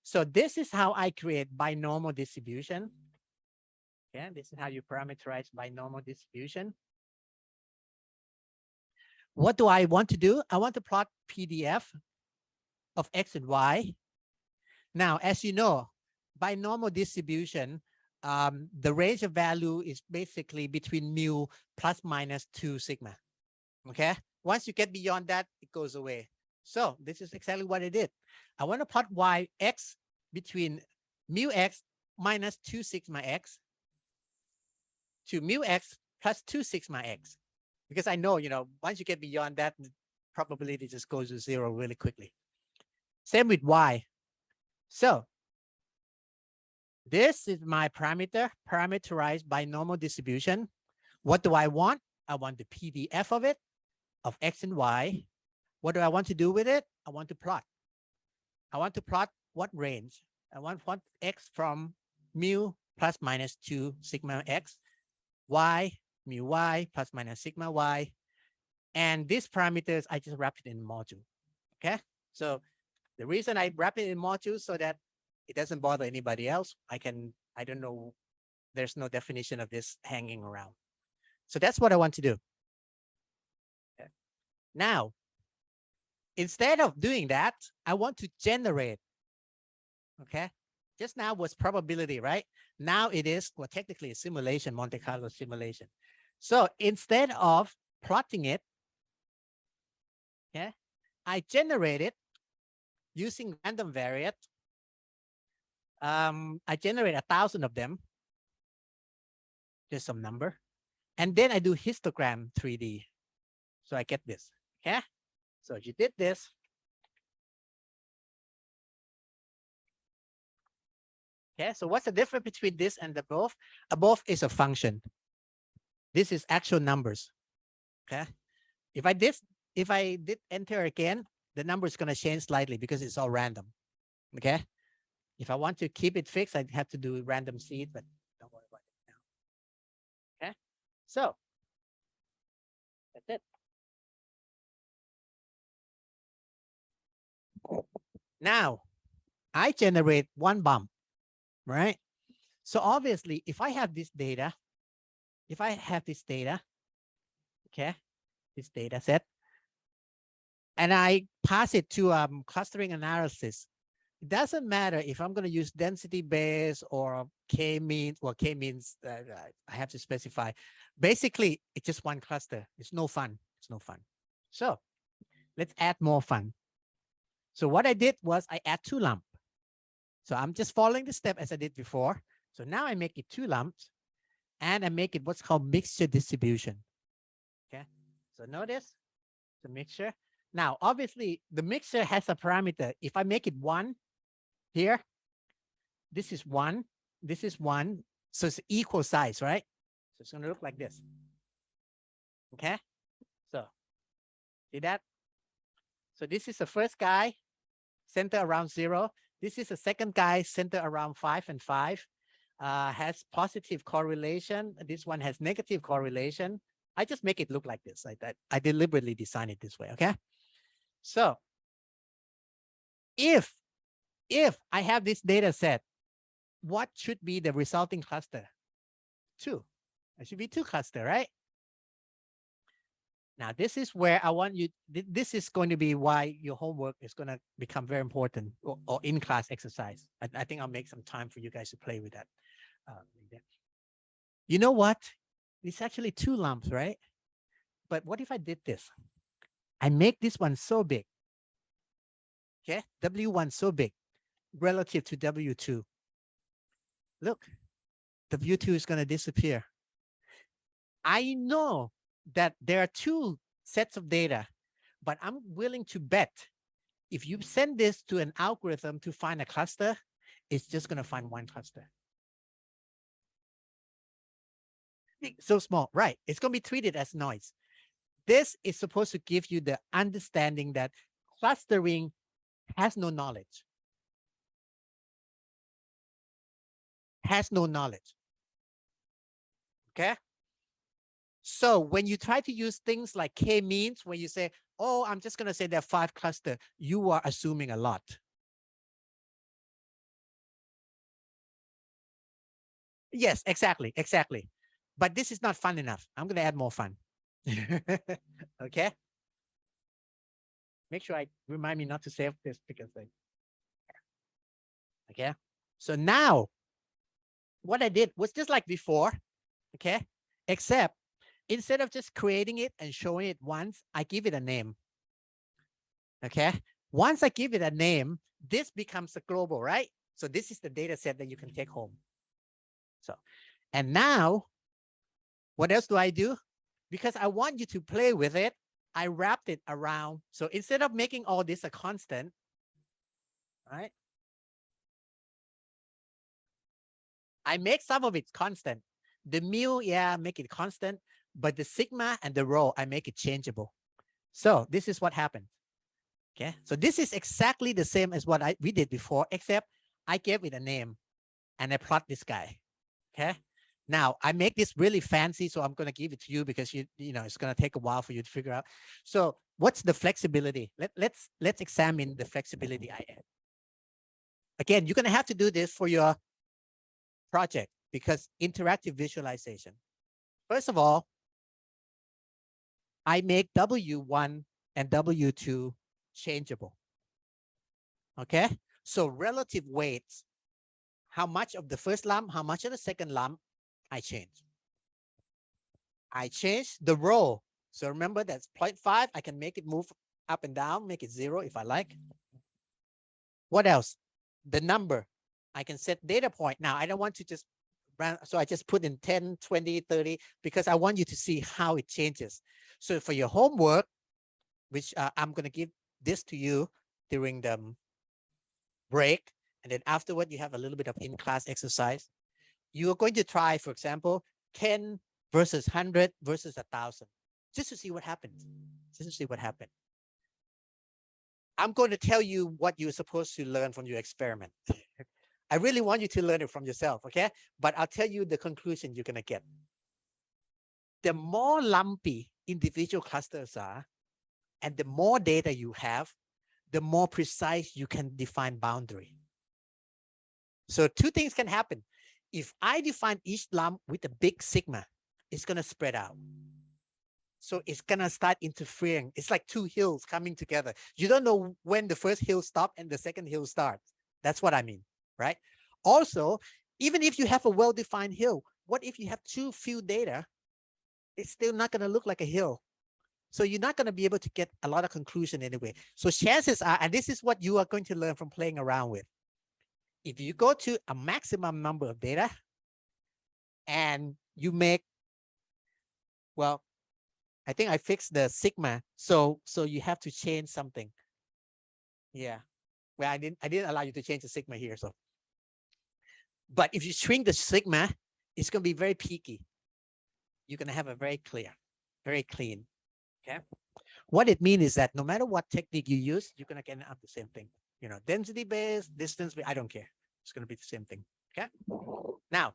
So this is how I create binomial distribution. Okay, this is how you parameterize binomial distribution. What do I want to do? I want to plot PDF of x and y. Now, as you know, binomial distribution, the range of value is basically between mu plus minus 2 sigma. Okay, once you get beyond that, it goes away. So this is exactly what I did. I want to plot y x between mu x minus 2 sigma x to mu x plus 2 sigma x. Because I know, once you get beyond that, probability just goes to 0 really quickly. Same with y. So this is my parameterized binomial distribution. What do I want? I want the PDF of it, of x and y. What do I want to do with it? I want to plot. I want to plot what range? I want x from mu plus minus 2 sigma x, y, mu y plus minus sigma y. And these parameters, I just wrap it in module. Okay. So the reason I wrap it in modules so that it doesn't bother anybody else. I don't know, there's no definition of this hanging around. So that's what I want to do. Okay. Now, instead of doing that, I want to generate. Okay. Just now was probability, right? Now it is, well, technically a simulation, Monte Carlo simulation. So instead of plotting it, okay, I generate it using random variate. I generate 1,000 of them, just some number, and then I do histogram 3D. So I get this. Okay. So if you did this, okay. So what's the difference between this and the above? Above is a function. This is actual numbers. Okay. If I did enter again, the number is going to change slightly because it's all random. Okay. If I want to keep it fixed, I'd have to do random seed, but don't worry about it now. Okay. So that's it. Now I generate one bump, right? So obviously, if I have this data, okay, this data set, and I pass it to clustering analysis, it doesn't matter if I'm going to use density base or k-means. Well, k-means I have to specify. Basically, it's just one cluster. It's no fun. It's no fun. So let's add more fun. So what I did was I add 2 lumps. So I'm just following the step as I did before. So now I make it 2 lumps, and I make it what's called mixture distribution. Okay. So notice the mixture. Now, obviously, the mixture has a parameter. If I make it 1 here, this is 1, this is 1. So it's equal size, right? So it's going to look like this. Okay. So see that? So this is the first guy, center around 0. This is the second guy, center around 5 and 5. Has positive correlation. This one has negative correlation. I just make it look like this. I deliberately designed it this way. Okay. So if I have this data set, what should be the resulting cluster? 2. It should be 2 cluster, right? Now, this is where I want you, this is going to be why your homework is going to become very important, or in-class exercise. I think I'll make some time for you guys to play with that. You know what? It's actually 2 lumps, right? But what if I did this? I make this one so big. Okay, W1 so big relative to W2. Look, W2 is going to disappear. I know that there are 2 sets of data, but I'm willing to bet if you send this to an algorithm to find a cluster, it's just going to find 1 cluster. So small, right? It's going to be treated as noise. This is supposed to give you the understanding that clustering has no knowledge. Has no knowledge. Okay? So when you try to use things like k-means, when you say, oh, I'm just going to say there are 5 clusters, you are assuming a lot. Yes, exactly. But this is not fun enough. I'm going to add more fun. Okay? Make sure I remind me not to save this because okay? So now what I did was just like before, okay? Except instead of just creating it and showing it once, I give it a name. Okay? Once I give it a name, this becomes a global, right? So this is the data set that you can take home. So, and now, what else do I do? Because I want you to play with it, I wrapped it around. So instead of making all this a constant, right? I make some of it constant. The mu, yeah, make it constant, but the sigma and the rho, I make it changeable. So this is what happened. Okay, so this is exactly the same as what we did before, except I gave it a name and I plot this guy. Okay, now I make this really fancy, so I'm going to give it to you because you know it's going to take a while for you to figure out. So what's the flexibility? Let's examine the flexibility I add. Again, you're going to have to do this for your project because interactive visualization. First of all, I make W1 and W2 changeable. Okay, so relative weights, how much of the first lump, how much of the second lump, I change. I change the rho. So remember that's 0.5. I can make it move up and down, make it 0 if I like. What else? The number. I can set data point. Now, I don't want to just run, so I just put in 10, 20, 30, because I want you to see how it changes. So for your homework, which I'm going to give this to you during the break, and then afterward, you have a little bit of in-class exercise. You are going to try, for example, 10 versus 100 versus 1,000, just to see what happens. Just to see what happens. I'm going to tell you what you're supposed to learn from your experiment. I really want you to learn it from yourself, okay? But I'll tell you the conclusion you're going to get. The more lumpy individual clusters are, and the more data you have, the more precise you can define boundary. So two things can happen. If I define each lump with a big sigma, it's going to spread out. So it's going to start interfering. It's like two hills coming together. You don't know when the first hill stops and the second hill starts. That's what I mean, right? Also, even if you have a well-defined hill, what if you have too few data? It's still not going to look like a hill. So you're not going to be able to get a lot of conclusion anyway. So chances are, and this is what you are going to learn from playing around with. If you go to a maximum number of data and you make, well, I think I fixed the sigma. So you have to change something. Yeah. Well, I didn't allow you to change the sigma here. So, but if you shrink the sigma, it's going to be very peaky. You're going to have a very clear, very clean. Okay. What it means is that no matter what technique you use, you're going to get up the same thing. You know, density based, distance based, I don't care. It's going to be the same thing. Okay. Now,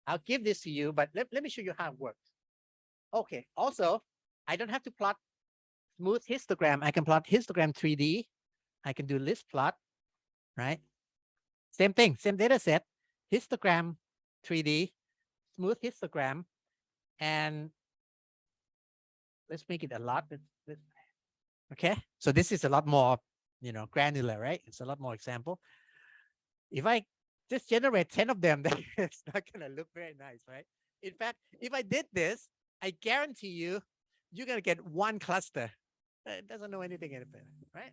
I'll give this to you, but let me show you how it works. Okay. Also, I don't have to plot smooth histogram. I can plot histogram 3D. I can do list plot, right? Same thing, same data set, histogram 3D, smooth histogram, and let's make it a lot. Okay, so this is a lot more, you know, granular, right? It's a lot more example. If I just generate 10 of them, then it's not gonna look very nice, right? In fact, if I did this, I guarantee you, you're gonna get one cluster. It doesn't know anything about it, right?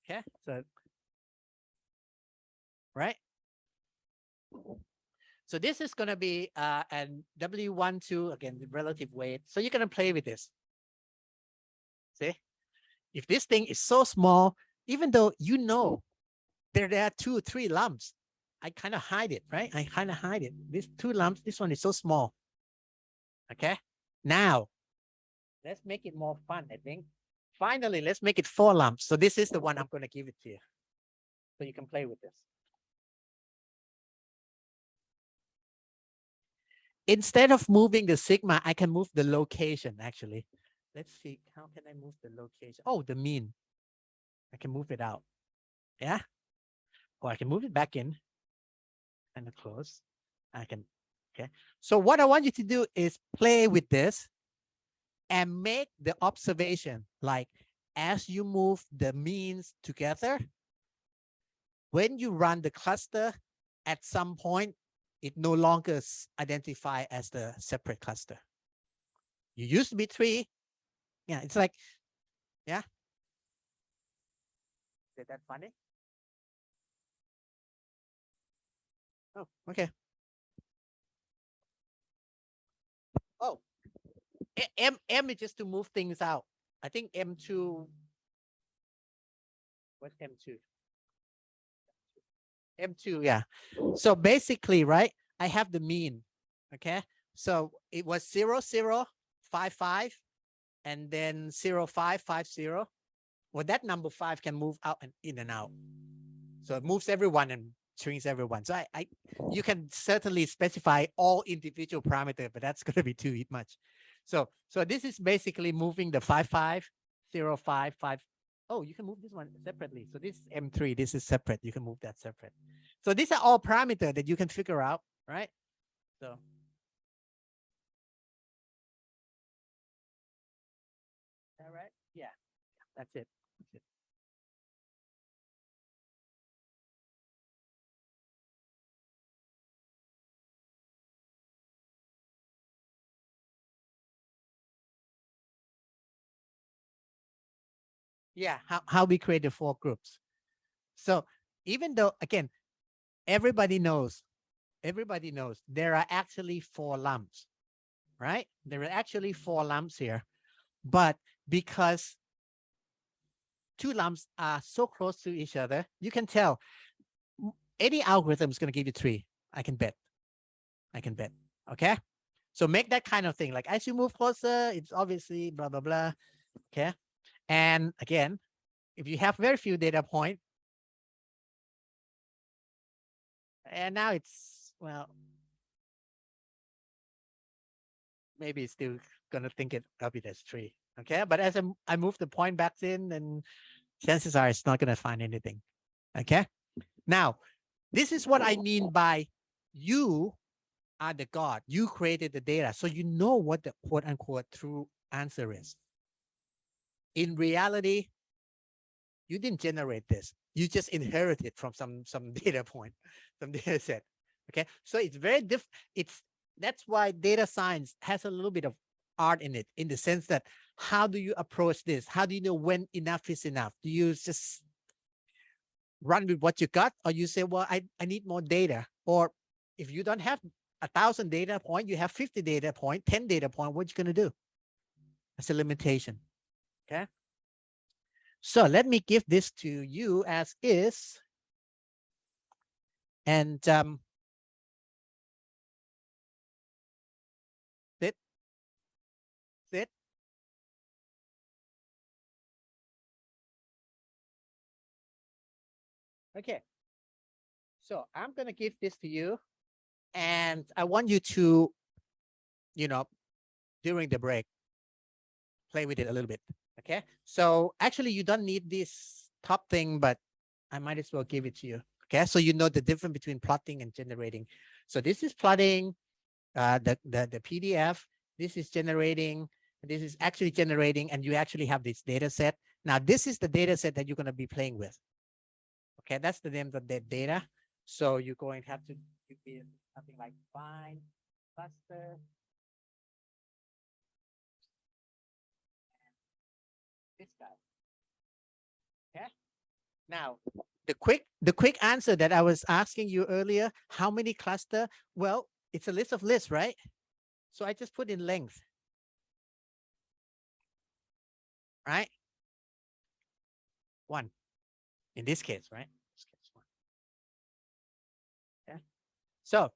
Okay, so, right? So this is gonna be an W12, again, the relative weight. So you're gonna play with this. See? If this thing is so small, even though you know there are 2 or 3 lumps, I kind of hide it, right? I kind of hide it. These 2 lumps, this one is so small. Okay. Now, let's make it more fun, I think. Finally, let's make it 4 lumps. So this is the one I'm going to give it to you. So you can play with this. Instead of moving the sigma, I can move the location, actually. Let's see, how can I move the location? Oh, the mean. I can move it out. Yeah. Or I can move it back in. Kind of close. I can, okay. So what I want you to do is play with this and make the observation, like as you move the means together, when you run the cluster, at some point, it no longer identifies as the separate cluster. You used to be 3. Yeah, it's like, yeah. Is that funny? Oh, okay. Oh, M is just to move things out. I think M2. What's M2? M2, yeah. So basically, right, I have the mean. Okay. So it was 0, 0, 5, 5, and then 0, 5, 5, 0. Well, that number 5 can move out and in and out. So it moves everyone and shrinks everyone. So you can certainly specify all individual parameters, but that's going to be too much. So this is basically moving the 5, 5, 0, 5, 5. Oh, you can move this one separately. So this is M3. This is separate. You can move that separate. So these are all parameters that you can figure out, right? So. All right. Yeah, that's it. That's it. Yeah, how we create the 4 groups. So even though, again, everybody knows there are actually 4 lumps, right? There are actually 4 lumps here, but because 2 lumps are so close to each other, you can tell any algorithm is going to give you 3. I can bet. Okay. So make that kind of thing. Like as you move closer, it's obviously blah, blah, blah. Okay. And again, if you have very few data points, and now it's, well, maybe it's still going to think of it as 3. Okay. But as I move the point back in and chances are it's not going to find anything. Okay. Now, this is what I mean by you are the God. You created the data. So you know what the quote unquote true answer is. In reality, you didn't generate this. You just inherited from some data point, some data set. Okay. So it's very different. That's why data science has a little bit of art in it, in the sense that how do you approach this? How do you know when enough is enough? Do you just run with what you got, or you say, well, I need more data? Or if you don't have 1,000 data point, you have 50 data point, 10 data point, what you going to do? That's a limitation. Okay. So let me give this to you as is. And sit. Okay. So I'm going to give this to you, and I want you to, during the break, play with it a little bit. Okay. So actually you don't need this top thing, but I might as well give it to you. Okay. So you know the difference between plotting and generating. So this is plotting, the PDF. This is generating. This is actually generating, and you actually have this data set. Now, this is the data set that you're going to be playing with. Okay, that's the name of the data. So you're going to have to give it something like find cluster. This guy. Okay. Now, the quick answer that I was asking you earlier, how many cluster? Well, it's a list of lists, right? So I just put in length. Right? 1. In this case, right? This case 1. Yeah. So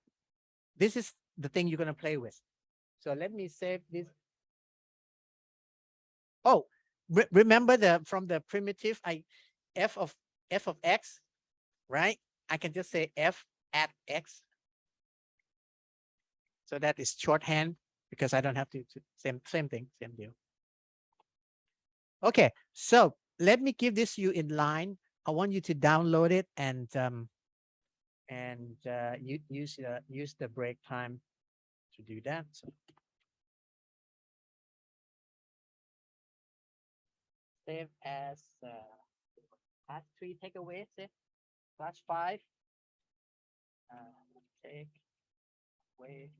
this is the thing you're going to play with. So let me save this. Oh, remember from the primitive, f of x, right? I can just say f at x. So that is shorthand, because I don't have to same thing, same deal. Okay, so let me give this to you in line. I want you to download it and use the break time to do that. So save as class 3 takeaway, save class 5 take away.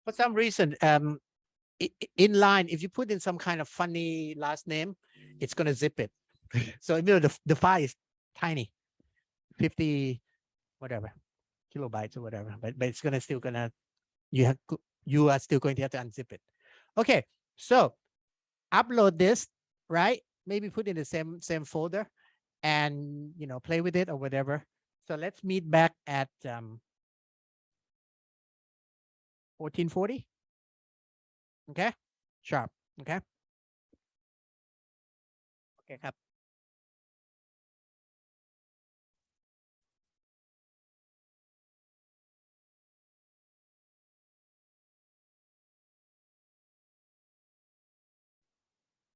For some reason, in line, if you put in some kind of funny last name, it's going to zip it. So the file is tiny, 50 whatever kilobytes or whatever, but it's still gonna you are still going to have to unzip it. Okay, so upload this, right? Maybe put in the same folder, and play with it or whatever. So let's meet back at 1440. Okay, sharp. Okay. Okay,